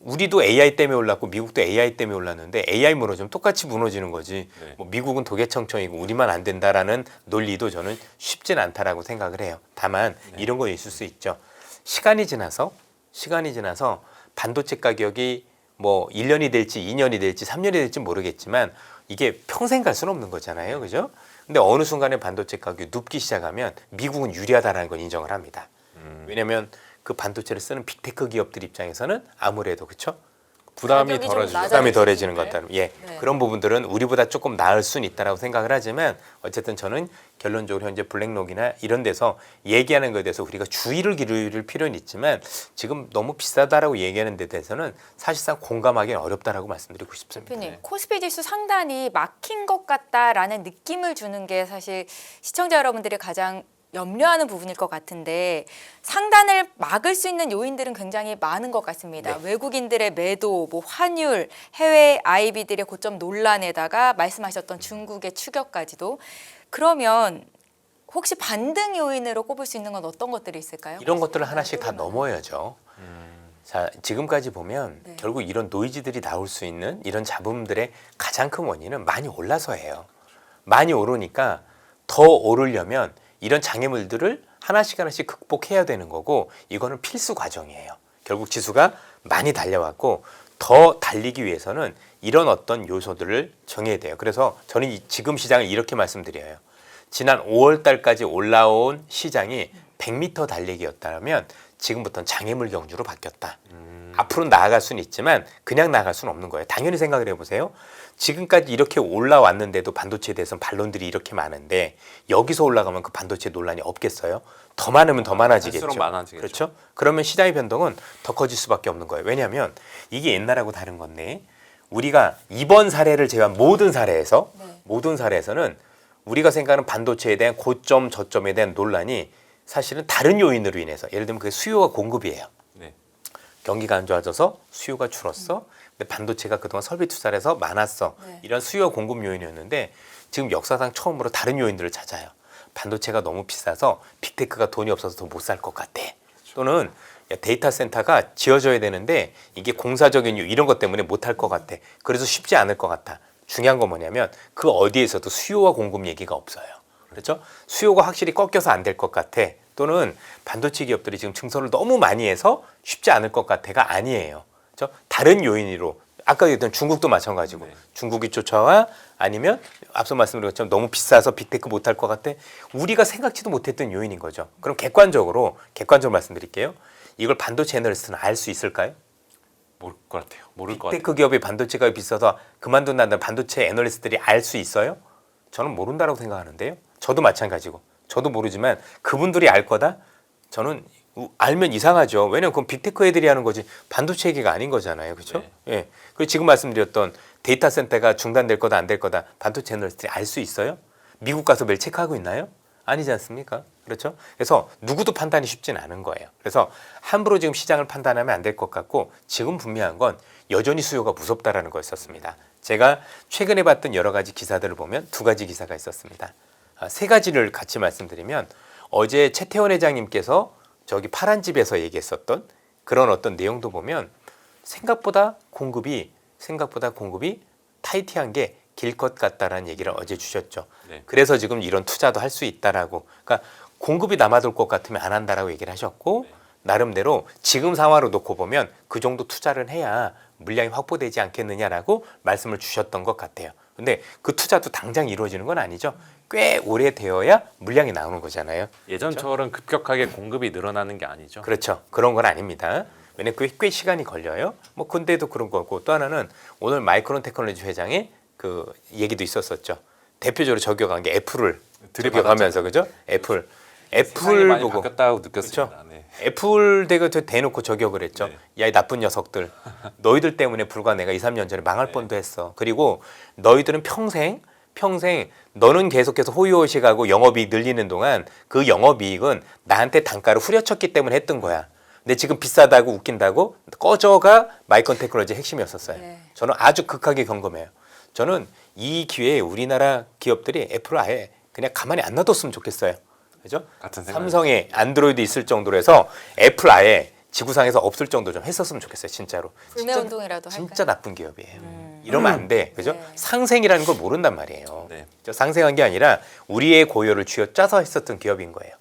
우리도 AI 때문에 올랐고 미국도 AI 때문에 올랐는데 AI 무너지면 똑같이 무너지는 거지. 네. 뭐 미국은 도개청청이고 우리만 안 된다라는 논리도 저는 쉽진 않다라고 생각을 해요. 다만 이런 거 있을 수 있죠. 시간이 지나서 반도체 가격이 뭐 1년이 될지 2년이 될지 3년이 될지 모르겠지만 이게 평생 갈 수는 없는 거잖아요. 그죠? 근데 어느 순간에 반도체 가격이 눕기 시작하면 미국은 유리하다는 걸 인정을 합니다. 왜냐하면 그 반도체를 쓰는 빅테크 기업들 입장에서는 아무래도 그렇죠? 부담이 가격이 좀 덜어지죠. 낮아질 부담이 수 덜해지는 있으니까요. 것 같다는 예 네. 그런 부분들은 우리보다 조금 나을 수는 있다라고 생각을 하지만 어쨌든 저는 결론적으로 현재 블랙록이나 이런 데서 얘기하는 것에 대해서 우리가 주의를 기울일 필요는 있지만 지금 너무 비싸다라고 얘기하는 데 대해서는 사실상 공감하기는 어렵다라고 말씀드리고 싶습니다. 대표님, 코스피 지수 상단이 막힌 것 같다라는 느낌을 주는 게 사실 시청자 여러분들이 가장 염려하는 부분일 것 같은데 상단을 막을 수 있는 요인들은 굉장히 많은 것 같습니다. 네. 외국인들의 매도, 뭐 환율, 해외 IB들의 고점 논란에다가 말씀하셨던 중국의 추격까지도 그러면 혹시 반등 요인으로 꼽을 수 있는 건 어떤 것들이 있을까요? 이런 것들을 하나씩 다 넘어야죠. 자, 지금까지 보면 네. 결국 이런 노이즈들이 나올 수 있는 이런 잡음들의 가장 큰 원인은 많이 올라서예요. 많이 오르니까 더 오르려면 이런 장애물들을 하나씩 극복해야 되는 거고 이거는 필수 과정이에요. 결국 지수가 많이 달려왔고 더 달리기 위해서는 이런 어떤 요소들을 정해야 돼요. 그래서 저는 지금 시장을 이렇게 말씀드려요. 지난 5월 달까지 올라온 시장이 100m 달리기였다면 지금부터는 장애물 경주로 바뀌었다. 앞으로 나아갈 수는 있지만 그냥 나아갈 수는 없는 거예요. 당연히 생각을 해보세요. 지금까지 이렇게 올라왔는데도 반도체에 대해서는 반론들이 이렇게 많은데 여기서 올라가면 그 반도체 논란이 없겠어요? 더 많으면 더 많아지겠죠. 갈수록 많아지겠죠. 그렇죠? 그러면 시장의 변동은 더 커질 수밖에 없는 거예요. 왜냐하면 이게 옛날하고 다른 건데 우리가 이번 사례를 제외한 모든 사례에서는 우리가 생각하는 반도체에 대한 고점 저점에 대한 논란이 사실은 다른 요인으로 인해서 예를 들면 그게 수요와 공급이에요. 네. 경기가 안 좋아져서 수요가 줄었어. 근데 반도체가 그동안 설비 투자를 해서 많았어. 네. 이런 수요 공급 요인이었는데 지금 역사상 처음으로 다른 요인들을 찾아요. 반도체가 너무 비싸서 빅테크가 돈이 없어서 더 못 살 것 같아. 또는 야, 데이터 센터가 지어져야 되는데 이게 공사적인 이유 이런 것 때문에 못 할 것 같아. 그래서 쉽지 않을 것 같아. 중요한 건 뭐냐면 그 어디에서도 수요와 공급 얘기가 없어요. 그렇죠? 수요가 확실히 꺾여서 안 될 것 같아. 또는 반도체 기업들이 지금 증설을 너무 많이 해서 쉽지 않을 것 같아가 아니에요. 그렇죠? 다른 요인으로 아까 얘기했던 중국도 마찬가지고 네. 중국이 쫓아와 아니면 앞서 말씀드린 것처럼 너무 비싸서 빅테크 못할 것 같아. 우리가 생각지도 못했던 요인인 거죠. 그럼 객관적으로 말씀드릴게요. 이걸 반도체 애널리스트는 알 수 있을까요? 모를 것 같아요. 모를 것 같아요. 빅테크 기업이 반도체가 비싸서 그만둔다는 반도체 애널리스트들이 알 수 있어요? 저는 모른다라고 생각하는데요. 저도 마찬가지고 저도 모르지만 그분들이 알 거다? 저는 알면 이상하죠. 왜냐면 그건 빅테크 애들이 하는 거지 반도체 얘기가 아닌 거잖아요. 그렇죠? 예. 그리고 지금 말씀드렸던 데이터 센터가 중단될 거다 안 될 거다 반도체 애널리스트들이 알 수 있어요? 미국 가서 매일 체크하고 있나요? 아니지 않습니까? 그렇죠? 그래서 누구도 판단이 쉽진 않은 거예요. 그래서 함부로 지금 시장을 판단하면 안 될 것 같고 지금 분명한 건 여전히 수요가 무섭다라는 거였었습니다. 제가 최근에 봤던 여러 가지 기사들을 보면 두 가지 기사가 있었습니다. 세 가지를 같이 말씀드리면 어제 최태원 회장님께서 저기 파란 집에서 얘기했었던 그런 어떤 내용도 보면 생각보다 공급이 타이트한 게 길 것 같다라는 얘기를 어제 주셨죠. 네. 그래서 지금 이런 투자도 할 수 있다라고. 그러니까 공급이 남아돌 것 같으면 안 한다라고 얘기를 하셨고 나름대로 지금 상황으로 놓고 보면 그 정도 투자를 해야 물량이 확보되지 않겠느냐라고 말씀을 주셨던 것 같아요. 근데 그 투자도 당장 이루어지는 건 아니죠. 꽤 오래 되어야 물량이 나오는 거잖아요. 예전처럼 급격하게 공급이 늘어나는 게 아니죠. 그렇죠. 그런 건 아닙니다. 왜냐면 그게 꽤 시간이 걸려요. 뭐 근데도 그런 거고 또 하나는 오늘 마이크론 테크놀로지 회장의 그 얘기도 있었었죠. 대표적으로 적용한 게 애플을 들이받으면서 그죠? 애플 많이 보고 바뀌었다고 느꼈습니다. 그렇죠? 네. 애플 대놓고 저격을 했죠. 네. 야, 이 나쁜 녀석들. 너희들 때문에 불과 내가 2, 3년 전에 망할 뻔도 했어. 그리고 너희들은 평생 너는 계속해서 호의호식하고 영업이익 늘리는 동안 그 영업이익은 나한테 단가를 후려쳤기 때문에 했던 거야. 근데 지금 비싸다고 웃긴다고 꺼져가 마이크론 테크놀로지의 핵심이었었어요. 네. 저는 아주 극하게 경험해요. 저는 이 기회에 우리나라 기업들이 애플을 아예 그냥 가만히 안 놔뒀으면 좋겠어요. 그죠? 같은 생각. 삼성에 안드로이드 있을 정도로 해서 애플 아예 지구상에서 없을 정도 좀 했었으면 좋겠어요. 진짜로. 불매 운동이라도 할까요? 진짜 나쁜 기업이에요. 이러면 안 돼. 그죠? 네. 상생이라는 걸 모른단 말이에요. 네. 저 상생한 게 아니라 우리의 고열을 쥐어짜서 했었던 기업인 거예요.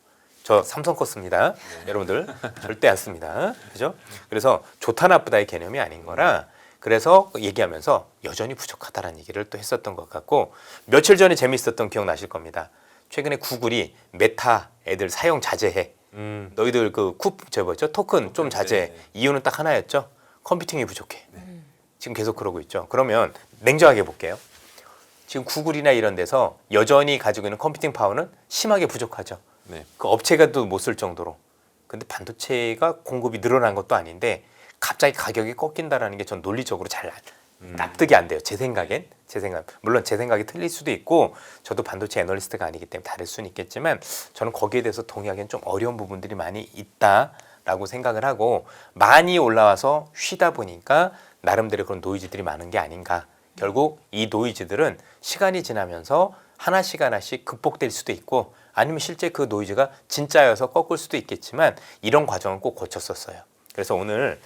저 삼성 거 씁니다. 여러분들 절대 안 씁니다. 그죠? 그래서 좋다 나쁘다의 개념이 아닌 거라 그래서 얘기하면서 여전히 부족하다라는 얘기를 또 했었던 것 같고 며칠 전에 재미있었던 기억 나실 겁니다. 최근에 구글이 메타 애들 사용 자제해. 너희들 토큰 좀 자제해. 네. 이유는 딱 하나였죠. 컴퓨팅이 부족해. 지금 계속 그러고 있죠. 그러면 냉정하게 볼게요. 지금 구글이나 이런 데서 여전히 가지고 있는 컴퓨팅 파워는 심하게 부족하죠. 네. 그 업체가 또 못 쓸 정도로. 근데 반도체가 공급이 늘어난 것도 아닌데 갑자기 가격이 꺾인다라는 게 전 논리적으로 잘 납득이 안 돼요. 제 생각엔. 물론 제 생각이 틀릴 수도 있고 저도 반도체 애널리스트가 아니기 때문에 다를 수는 있겠지만 저는 거기에 대해서 동의하기엔 좀 어려운 부분들이 많이 있다라고 생각을 하고 많이 올라와서 쉬다 보니까 나름대로 그런 노이즈들이 많은 게 아닌가. 결국 이 노이즈들은 시간이 지나면서 하나씩 극복될 수도 있고 아니면 실제 그 노이즈가 진짜여서 꺾을 수도 있겠지만 이런 과정은 꼭 거쳤었어요. 그래서 오늘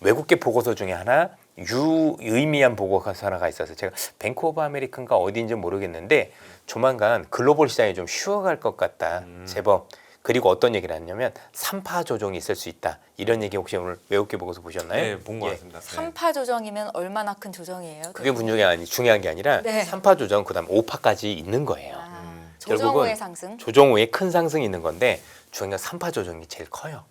외국계 보고서 중에 하나 유의미한 보고서 하나가 있어서 제가 뱅크 오브 아메리칸가 어디인지 모르겠는데 조만간 글로벌 시장이 좀 쉬어갈 것 같다. 제법. 그리고 어떤 얘기를 하냐면 3파 조정이 있을 수 있다. 이런 얘기 혹시 오늘 외국계 보고서 보셨나요? 네, 본 것 예. 같습니다. 네. 3파 조정이면 얼마나 큰 조정이에요? 그게 중요한 게 아니라 네. 3파 조정 그다음 5파까지 있는 거예요. 조정 결국은 후의 상승. 조정 후에 큰 상승이 있는 건데 중요한 3파 조정이 제일 커요.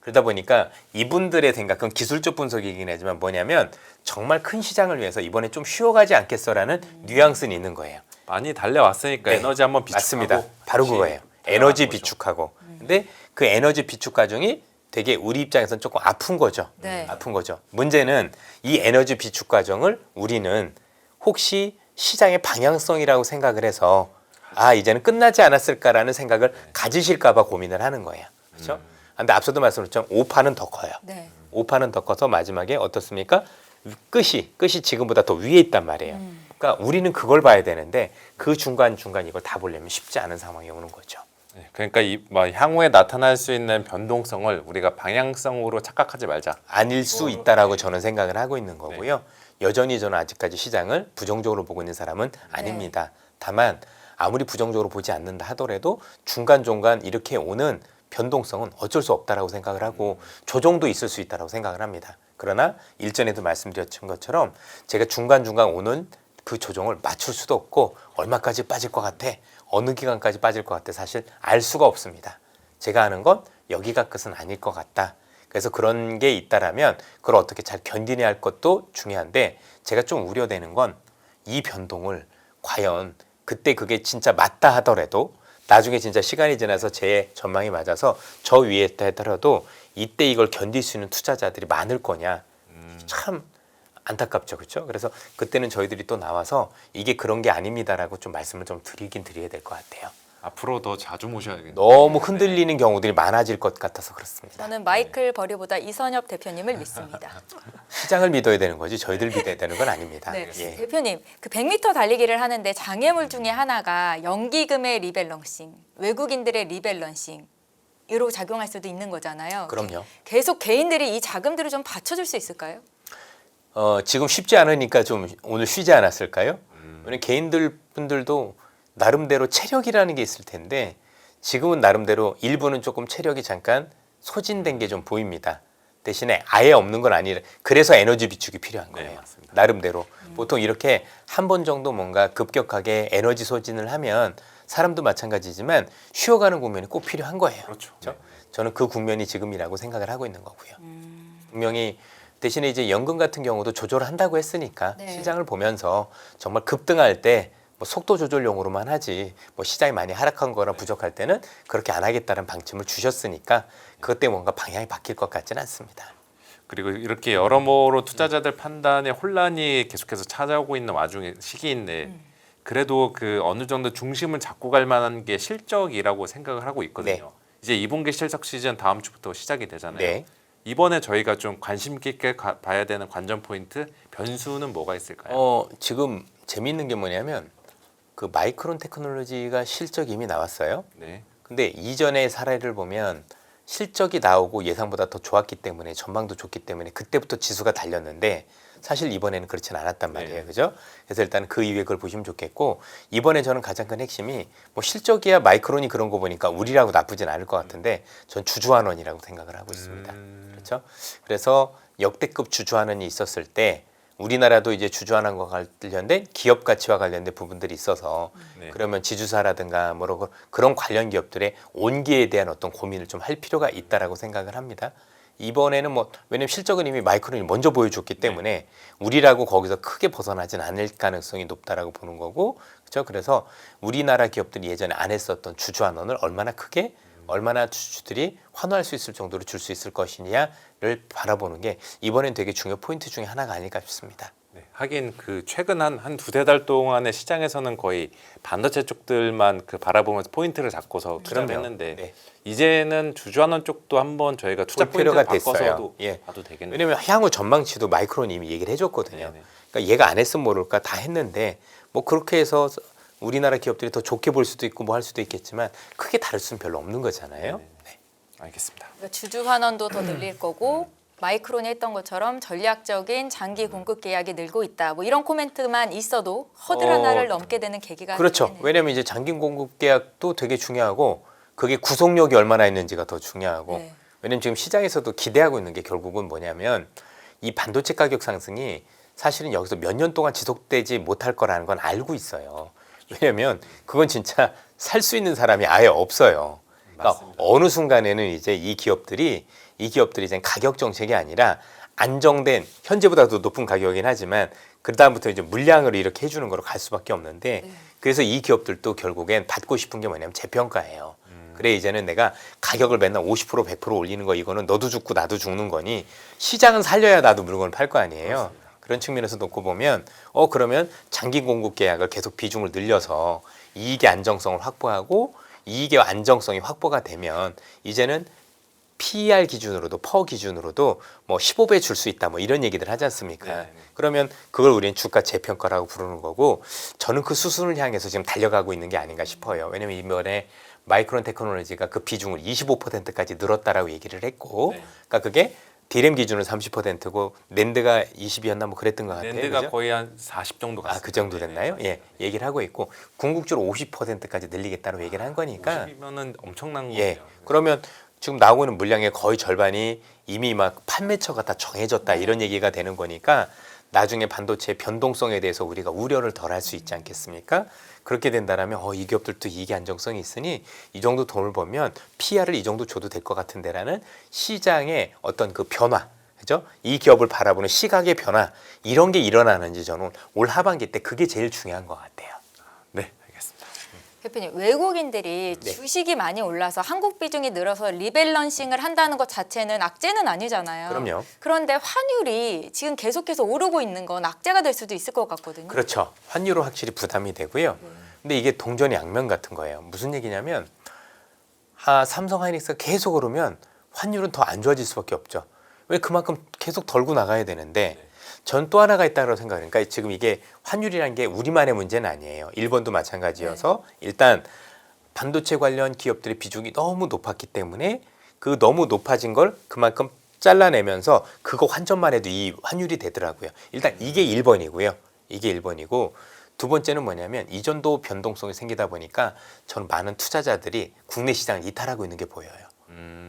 그러다 보니까 이분들의 생각은 기술적 분석이긴 하지만 뭐냐면 정말 큰 시장을 위해서 이번에 좀 쉬어가지 않겠어라는 뉘앙스는 있는 거예요. 많이 달려왔으니까 네, 에너지 한번 비축하고 맞습니다. 바로 다시 그거예요. 달려가는 에너지 거죠. 비축하고. 근데 그 에너지 비축 과정이 되게 우리 입장에서는 조금 아픈 거죠. 네. 아픈 거죠. 문제는 이 에너지 비축 과정을 우리는 혹시 시장의 방향성이라고 생각을 해서 이제는 끝나지 않았을까라는 생각을 가지실까 봐 고민을 하는 거예요. 그렇죠? 근데 앞서도 말씀드렸지만 5파는 더 커요. 네. 5파는 더 커서 마지막에 어떻습니까? 끝이 지금보다 더 위에 있단 말이에요. 그러니까 우리는 그걸 봐야 되는데 그 중간 이걸 다 보려면 쉽지 않은 상황이 오는 거죠. 네, 그러니까 향후에 나타날 수 있는 변동성을 우리가 방향성으로 착각하지 말자. 아닐 수 있다라고 저는 생각을 하고 있는 거고요. 여전히 저는 아직까지 시장을 부정적으로 보고 있는 사람은 아닙니다. 다만 아무리 부정적으로 보지 않는다 하더라도 중간중간 이렇게 오는 변동성은 어쩔 수 없다라고 생각을 하고 조정도 있을 수 있다라고 생각을 합니다. 그러나 일전에도 말씀드렸던 것처럼 제가 중간중간 오는 그 조정을 맞출 수도 없고 얼마까지 빠질 것 같아, 어느 기간까지 빠질 것 같아 사실 알 수가 없습니다. 제가 아는 건 여기가 끝은 아닐 것 같다. 그래서 그런 게 있다라면 그걸 어떻게 잘 견디냐 할 것도 중요한데 제가 좀 우려되는 건 이 변동을 과연 그때 그게 진짜 맞다 하더라도 나중에 진짜 시간이 지나서 제 전망이 맞아서 저 위에 하더라도 이때 이걸 견딜 수 있는 투자자들이 많을 거냐. 참 안타깝죠. 그렇죠? 그래서 그때는 저희들이 또 나와서 이게 그런 게 아닙니다라고 좀 말씀을 좀 드려야 될 것 같아요. 앞으로 더 자주 모셔야겠네요. 너무 흔들리는 경우들이 많아질 것 같아서 그렇습니다. 저는 마이클 버리보다 이선엽 대표님을 믿습니다. 시장을 믿어야 되는 거지 저희들 믿어야 되는 건 아닙니다. 네, 예. 대표님 그 100m 달리기를 하는데 장애물 중에 하나가 연기금의 리밸런싱, 외국인들의 리밸런싱 으로 작용할 수도 있는 거잖아요. 그럼요. 계속 개인들이 이 자금들을 좀 받쳐줄 수 있을까요? 지금 쉽지 않으니까 좀 오늘 쉬지 않았을까요? 왜냐면 개인들 분들도 나름대로 체력이라는 게 있을 텐데 지금은 나름대로 일부는 조금 체력이 잠깐 소진된 게 좀 보입니다. 대신에 아예 없는 건 아니라 그래서 에너지 비축이 필요한 거예요. 네, 맞습니다. 나름대로 보통 이렇게 한 번 정도 뭔가 급격하게 에너지 소진을 하면 사람도 마찬가지지만 쉬어가는 국면이 꼭 필요한 거예요. 그렇죠. 그렇죠? 저는 그 국면이 지금이라고 생각을 하고 있는 거고요. 분명히 대신에 이제 연금 같은 경우도 조절을 한다고 했으니까 네. 시장을 보면서 정말 급등할 때 뭐 속도 조절용으로만 하지 뭐 시장이 많이 하락한 거나 부족할 때는 그렇게 안 하겠다는 방침을 주셨으니까 그것 때문에 뭔가 방향이 바뀔 것 같지는 않습니다. 그리고 이렇게 여러모로 투자자들 판단에 혼란이 계속해서 찾아오고 있는 와중에 시기인데 그래도 그 어느 정도 중심을 잡고 갈 만한 게 실적이라고 생각을 하고 있거든요. 네. 이제 2분기 실적 시즌 다음 주부터 시작이 되잖아요. 네. 이번에 저희가 좀 관심 깊게 봐야 되는 관전 포인트 변수는 뭐가 있을까요? 지금 재미있는 게 뭐냐면 그 마이크론 테크놀로지가 실적이 이미 나왔어요. 네. 근데 이전의 사례를 보면 실적이 나오고 예상보다 더 좋았기 때문에 전망도 좋기 때문에 그때부터 지수가 달렸는데 사실 이번에는 그렇지는 않았단 말이에요. 네. 그죠? 그래서 일단 그 이후에 그걸 보시면 좋겠고 이번에 저는 가장 큰 핵심이 뭐 실적이야 마이크론이 그런 거 보니까 우리라고 나쁘진 않을 것 같은데 전 주주환원이라고 생각을 하고 있습니다. 그렇죠? 그래서 역대급 주주환원이 있었을 때 우리나라도 이제 주주환원과 관련된 기업 가치와 관련된 부분들이 있어서 네. 그러면 지주사라든가 뭐 그런 관련 기업들의 온기에 대한 어떤 고민을 좀 할 필요가 있다라고 생각을 합니다. 이번에는 뭐 왜냐면 실적은 이미 마이크론이 먼저 보여줬기 때문에 우리라고 거기서 크게 벗어나진 않을 가능성이 높다라고 보는 거고 그렇죠. 그래서 우리나라 기업들이 예전에 안 했었던 주주환원을 얼마나 크게 얼마나 주주들이 환호할 수 있을 정도로 줄 수 있을 것이냐를 바라보는 게 이번엔 되게 중요 포인트 중에 하나가 아닐까 싶습니다. 네. 하긴 그 최근 한 두세 달 동안의 시장에서는 거의 반도체 쪽들만 그 바라보면서 포인트를 잡고서 투자를 그럼요. 했는데 네. 이제는 주주환원 쪽도 한번 저희가 투자 볼 필요가 포인트를 바꿔서도 됐어요. 예. 봐도 되겠네요. 왜냐면 향후 전망치도 마이크론이 이미 얘기를 해줬거든요. 네네. 그러니까 얘가 안 했으면 모를까 다 했는데 뭐 그렇게 해서 우리나라 기업들이 더 좋게 볼 수도 있고 뭐 할 수도 있겠지만 크게 다를 수는 별로 없는 거잖아요. 네네. 네. 알겠습니다. 그러니까 주주 환원도 더 늘릴 거고 마이크론이 했던 것처럼 전략적인 장기 공급 계약이 늘고 있다. 뭐 이런 코멘트만 있어도 허들 하나를 넘게 되는 계기가 그렇죠. 되겠네요. 왜냐하면 이제 장기 공급 계약도 되게 중요하고 그게 구속력이 얼마나 있는지가 더 중요하고 네. 왜냐면 지금 시장에서도 기대하고 있는 게 결국은 뭐냐면 이 반도체 가격 상승이 사실은 여기서 몇 년 동안 지속되지 못할 거라는 건 알고 있어요. 왜냐면 그건 진짜 살 수 있는 사람이 아예 없어요. 그러니까 맞습니다. 어느 순간에는 이제 이 기업들이 이제 가격 정책이 아니라 안정된 현재보다도 높은 가격이긴 하지만 그 다음부터 이제 물량으로 이렇게 해주는 거로 갈 수밖에 없는데 그래서 이 기업들도 결국엔 받고 싶은 게 뭐냐면 재평가예요. 그래 이제는 내가 가격을 맨날 50% 100% 올리는 거 이거는 너도 죽고 나도 죽는 거니 시장은 살려야 나도 물건을 팔 거 아니에요. 그렇습니다. 그런 측면에서 놓고 보면 그러면 장기 공급 계약을 계속 비중을 늘려서 이익의 안정성을 확보하고 이익의 안정성이 확보가 되면 이제는 PER 기준으로도 퍼 기준으로도 뭐 15배 줄 수 있다 뭐 이런 얘기들 하지 않습니까? 네. 그러면 그걸 우리는 주가 재평가라고 부르는 거고 저는 그 수순을 향해서 지금 달려가고 있는 게 아닌가 싶어요. 왜냐면 이번에 마이크론 테크놀로지가 그 비중을 25%까지 늘었다라고 얘기를 했고 네. 그러니까 그게 D램 기준은 30%고 낸드가 20이었나 뭐 그랬던 것 같아요. 랜드가 그죠? 거의 한 40 정도 갔어요. 그 정도 됐나요? 네. 예, 얘기를 하고 있고 궁극적으로 50%까지 늘리겠다고 얘기를 한 거니까 50이면은 엄청난 거예요. 예. 그러면 지금 나오고 있는 물량의 거의 절반이 이미 막 판매처가 다 정해졌다 이런 얘기가 되는 거니까 나중에 반도체 변동성에 대해서 우리가 우려를 덜 할 수 있지 않겠습니까? 그렇게 된다라면 이 기업들도 이익의 안정성이 있으니 이 정도 돈을 벌면 PR을 이 정도 줘도 될 것 같은데라는 시장의 어떤 그 변화, 그죠? 이 기업을 바라보는 시각의 변화 이런 게 일어나는지 저는 올 하반기 때 그게 제일 중요한 것 같아요. 네, 알겠습니다. 대표님, 외국인들이 네. 주식이 많이 올라서 한국 비중이 늘어서 리밸런싱을 한다는 것 자체는 악재는 아니잖아요. 그럼요. 그런데 환율이 지금 계속해서 오르고 있는 건 악재가 될 수도 있을 것 같거든요. 그렇죠. 환율은 확실히 부담이 되고요. 근데 이게 동전의 양면 같은 거예요. 무슨 얘기냐면 삼성 하이닉스가 계속 오르면 환율은 더 안 좋아질 수밖에 없죠. 왜 그만큼 계속 덜고 나가야 되는데 전 또 하나가 있다고 생각해요. 그러니까 지금 이게 환율이라는 게 우리만의 문제는 아니에요. 일본도 마찬가지여서 일단 반도체 관련 기업들의 비중이 너무 높았기 때문에 그 너무 높아진 걸 그만큼 잘라내면서 그거 환전만 해도 이 환율이 되더라고요. 일단 이게 1번이고요. 이게 1번이고 두 번째는 뭐냐면 이전도 변동성이 생기다 보니까 저는 많은 투자자들이 국내 시장을 이탈하고 있는 게 보여요.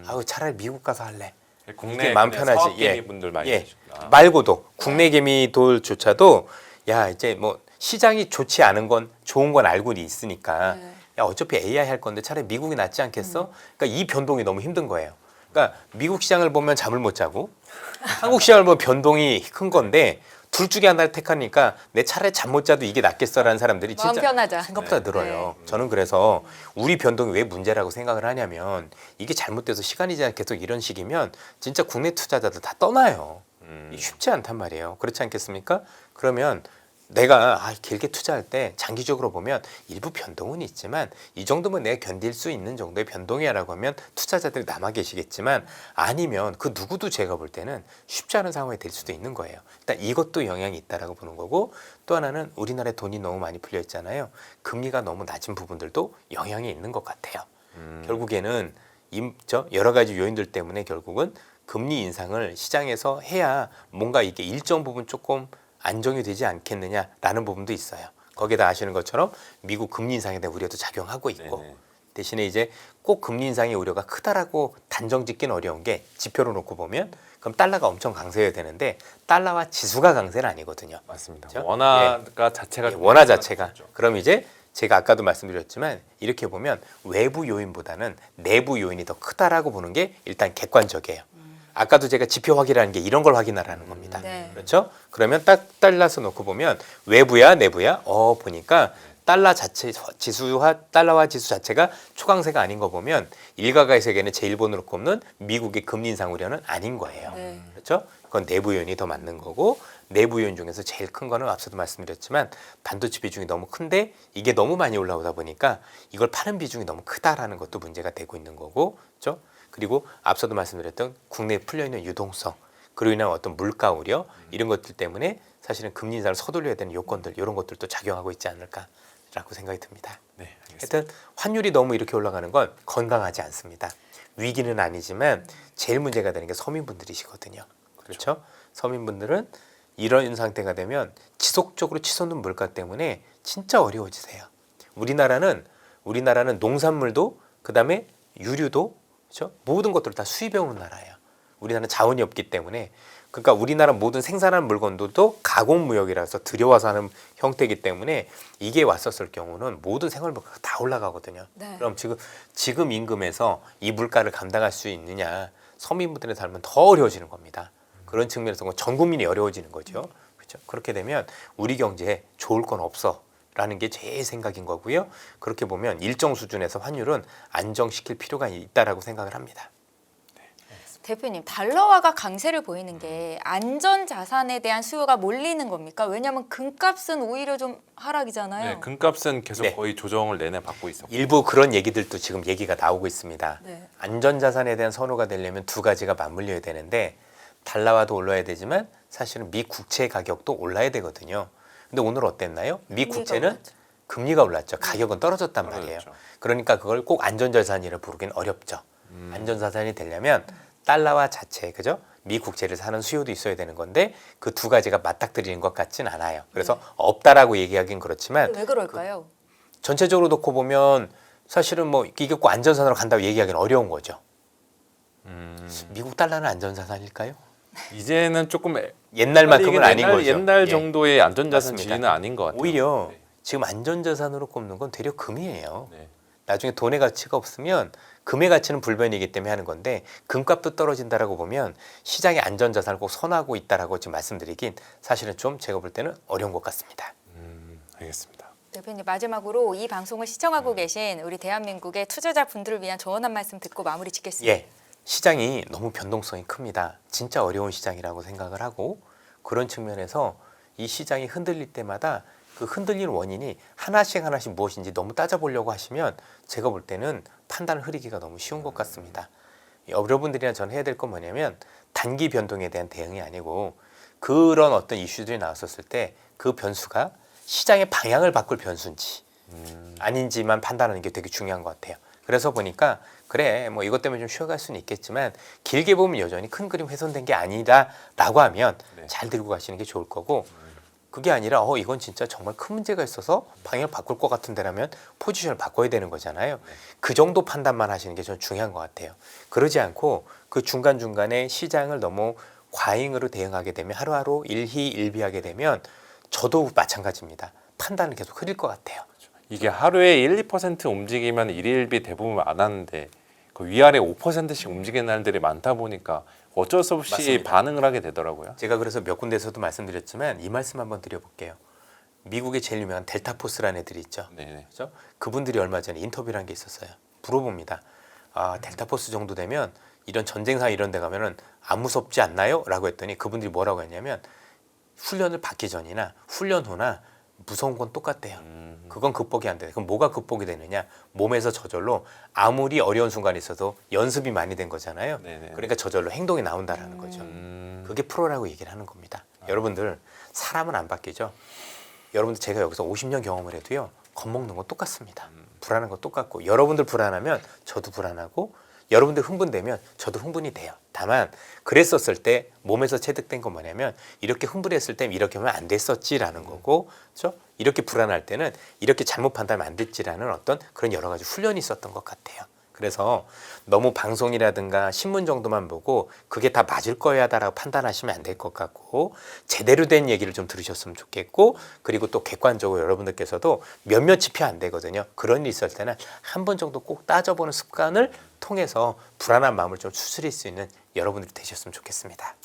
아우 차라리 미국 가서 할래. 국내 마음 편하지. 사업 개미분들 많이 계시구나. 말고도 국내 개미들조차도 야 이제 뭐 시장이 좋지 않은 건 좋은 건 알고 있으니까 네. 야 어차피 AI 할 건데 차라리 미국이 낫지 않겠어? 그러니까 이 변동이 너무 힘든 거예요. 그러니까 미국 시장을 보면 잠을 못 자고 한국 시장을 보면 변동이 큰 건데 둘 중에 하나를 택하니까 내 차라리 잠 못 자도 이게 낫겠어라는 사람들이 마음 진짜 편하자. 생각보다 늘어요. 저는 그래서 우리 변동이 왜 문제라고 생각을 하냐면 이게 잘못돼서 시간이 지나 계속 이런 식이면 진짜 국내 투자자들 다 떠나요. 이게 쉽지 않단 말이에요. 그렇지 않겠습니까? 그러면 내가 길게 투자할 때 장기적으로 보면 일부 변동은 있지만 이 정도면 내가 견딜 수 있는 정도의 변동이야라고 하면 투자자들이 남아 계시겠지만 아니면 그 누구도 제가 볼 때는 쉽지 않은 상황이 될 수도 있는 거예요. 일단 이것도 영향이 있다라고 보는 거고 또 하나는 우리나라에 돈이 너무 많이 풀려 있잖아요. 금리가 너무 낮은 부분들도 영향이 있는 것 같아요. 결국에는 여러 가지 요인들 때문에 결국은 금리 인상을 시장에서 해야 뭔가 이게 일정 부분 조금 안정이 되지 않겠느냐라는 부분도 있어요. 거기에다 아시는 것처럼 미국 금리 인상에 대한 우려도 작용하고 있고 네네. 대신에 이제 꼭 금리 인상의 우려가 크다라고 단정짓기는 어려운 게 지표로 놓고 보면 그럼 달러가 엄청 강세여야 되는데 달러와 지수가 강세는 아니거든요. 맞습니다. 그렇죠? 원화가 자체가 좀 원화 자체가 그렇죠. 그럼 이제 제가 아까도 말씀드렸지만 이렇게 보면 외부 요인보다는 내부 요인이 더 크다라고 보는 게 일단 객관적이에요. 아까도 제가 지표 확인하는 게 이런 걸 확인하라는 겁니다. 네. 그렇죠? 그러면 딱 달라서 놓고 보면 외부야 내부야 보니까 달러 자체 지수와 달러와 지수 자체가 초강세가 아닌 거 보면 일가의 세계는 제1번으로 꼽는 미국의 금리 인상 우려는 아닌 거예요. 네. 그렇죠? 그건 내부 요인이 더 맞는 거고 내부 요인 중에서 제일 큰 거는 앞서도 말씀드렸지만 반도체 비중이 너무 큰데 이게 너무 많이 올라오다 보니까 이걸 파는 비중이 너무 크다라는 것도 문제가 되고 있는 거고 그렇죠? 그리고 앞서도 말씀드렸던 국내에 풀려있는 유동성 그로 인한 어떤 물가 우려 이런 것들 때문에 사실은 금리 인상을 서둘러야 되는 요건들 이런 것들도 작용하고 있지 않을까라고 생각이 듭니다. 네, 알겠습니다. 하여튼 환율이 너무 이렇게 올라가는 건 건강하지 않습니다. 위기는 아니지만 제일 문제가 되는 게 서민분들이시거든요. 그렇죠? 서민분들은 이런 상태가 되면 지속적으로 치솟는 물가 때문에 진짜 어려워지세요. 우리나라는 농산물도 그다음에 유류도 그렇죠? 모든 것들을 다 수입해 오는 나라예요. 우리나라는 자원이 없기 때문에 그러니까 우리나라 모든 생산하는 물건들도 가공무역이라서 들여와서 하는 형태이기 때문에 이게 왔었을 경우는 모든 생활 물가가 다 올라가거든요. 네. 그럼 지금 임금에서 이 물가를 감당할 수 있느냐 서민분들의 삶은 더 어려워지는 겁니다. 그런 측면에서 전 국민이 어려워지는 거죠. 그렇죠? 그렇게 되면 우리 경제에 좋을 건 없어. 라는 게 제 생각인 거고요. 그렇게 보면 일정 수준에서 환율은 안정시킬 필요가 있다라고 생각을 합니다. 대표님, 달러화가 강세를 보이는 게 안전 자산에 대한 수요가 몰리는 겁니까? 왜냐하면 금값은 오히려 좀 하락이잖아요. 네, 금값은 계속 네. 거의 조정을 내내 받고 있었고 일부 그런 얘기들도 지금 얘기가 나오고 있습니다. 네. 안전자산에 대한 선호가 되려면 두 가지가 맞물려야 되는데 달러화도 올라야 되지만 사실은 미 국채 가격도 올라야 되거든요. 근데 오늘 어땠나요? 미 금리가 국채는 올랐죠. 금리가 올랐죠. 가격은 떨어졌단 말이에요. 떨어졌죠. 그러니까 그걸 꼭 안전자산이라 부르기는 어렵죠. 안전자산이 되려면 달러화 자체, 그죠? 미 국채를 사는 수요도 있어야 되는 건데 그 두 가지가 맞닥뜨리는 것 같진 않아요. 그래서 없다라고 얘기하긴 그렇지만 왜 그럴까요? 전체적으로 놓고 보면 사실은 뭐 이게 꼭 안전자산으로 간다고 얘기하기는 어려운 거죠. 미국 달러는 안전자산일까요? 이제는 조금 옛날만큼은 아닌 거죠. 옛날 예. 정도의 안전자산 맞습니다. 지위는 아닌 것 같아요. 오히려 네. 지금 안전자산으로 꼽는 건 되려 금이에요. 네. 나중에 돈의 가치가 없으면 금의 가치는 불변이기 때문에 하는 건데 금값도 떨어진다라고 보면 시장의 안전자산을 꼭 선호하고 있다라고 지금 말씀드리긴 사실은 좀 제가 볼 때는 어려운 것 같습니다. 알겠습니다. 대표님 마지막으로 이 방송을 시청하고 계신 우리 대한민국의 투자자 분들을 위한 조언 한 말씀 듣고 마무리 짓겠습니다. 예, 시장이 너무 변동성이 큽니다. 진짜 어려운 시장이라고 생각을 하고 그런 측면에서 이 시장이 흔들릴 때마다 그 흔들리는 원인이 하나씩 무엇인지 너무 따져보려고 하시면 제가 볼 때는 판단을 흐리기가 너무 쉬운 것 같습니다. 여러분들이랑 저는 해야 될 건 뭐냐면 단기 변동에 대한 대응이 아니고 그런 어떤 이슈들이 나왔었을 때 그 변수가 시장의 방향을 바꿀 변수인지 아닌지만 판단하는 게 되게 중요한 것 같아요. 그래서 보니까 그래 뭐 이것 때문에 좀 쉬어갈 수는 있겠지만 길게 보면 여전히 큰 그림 훼손된 게 아니다라고 하면 네. 잘 들고 가시는 게 좋을 거고 그게 아니라 이건 진짜 정말 큰 문제가 있어서 방향을 바꿀 것 같은데라면 포지션을 바꿔야 되는 거잖아요. 그 정도 판단만 하시는 게 좀 중요한 것 같아요. 그러지 않고 그 중간중간에 시장을 너무 과잉으로 대응하게 되면 하루하루 일희일비하게 되면 저도 마찬가지입니다. 판단을 계속 흐릴 것 같아요. 이게 하루에 1, 2% 움직이면 일일비 대부분 안 하는데 그 위아래 5%씩 움직이는 날들이 많다 보니까 어쩔 수 없이 맞습니다. 반응을 하게 되더라고요. 제가 그래서 몇 군데에서도 말씀드렸지만 이 말씀 한번 드려볼게요. 미국의 제일 유명한 델타포스라는 애들이 있죠. 네네. 그죠? 그분들이 얼마 전에 인터뷰를 한 게 있었어요. 물어봅니다. 델타포스 정도 되면 이런 전쟁상 이런 데 가면은 안 무섭지 않나요? 라고 했더니 그분들이 뭐라고 했냐면 훈련을 받기 전이나 훈련 후나 무서운 건 똑같대요. 그건 극복이 안 돼. 그럼 뭐가 극복이 되느냐? 몸에서 저절로 아무리 어려운 순간이 있어도 연습이 많이 된 거잖아요. 네네. 그러니까 저절로 행동이 나온다라는 거죠. 그게 프로라고 얘기를 하는 겁니다. 여러분들 사람은 안 바뀌죠. 여러분들 제가 여기서 50년 경험을 해도요. 겁먹는 건 똑같습니다. 불안한 건 똑같고 여러분들 불안하면 저도 불안하고 여러분들 흥분되면 저도 흥분이 돼요. 다만 그랬었을 때 몸에서 체득된 건 뭐냐면 이렇게 흥분했을 때 이렇게 하면 안 됐었지라는 거고 그렇죠? 이렇게 불안할 때는 이렇게 잘못 판단하면 안 됐지라는 어떤 그런 여러 가지 훈련이 있었던 것 같아요. 그래서 너무 방송이라든가 신문 정도만 보고 그게 다 맞을 거야다라고 판단하시면 안 될 것 같고 제대로 된 얘기를 좀 들으셨으면 좋겠고 그리고 또 객관적으로 여러분들께서도 몇몇 지표 안 되거든요. 그런 일이 있을 때는 한 번 정도 꼭 따져보는 습관을 통해서 불안한 마음을 좀 추스릴 수 있는 여러분들이 되셨으면 좋겠습니다.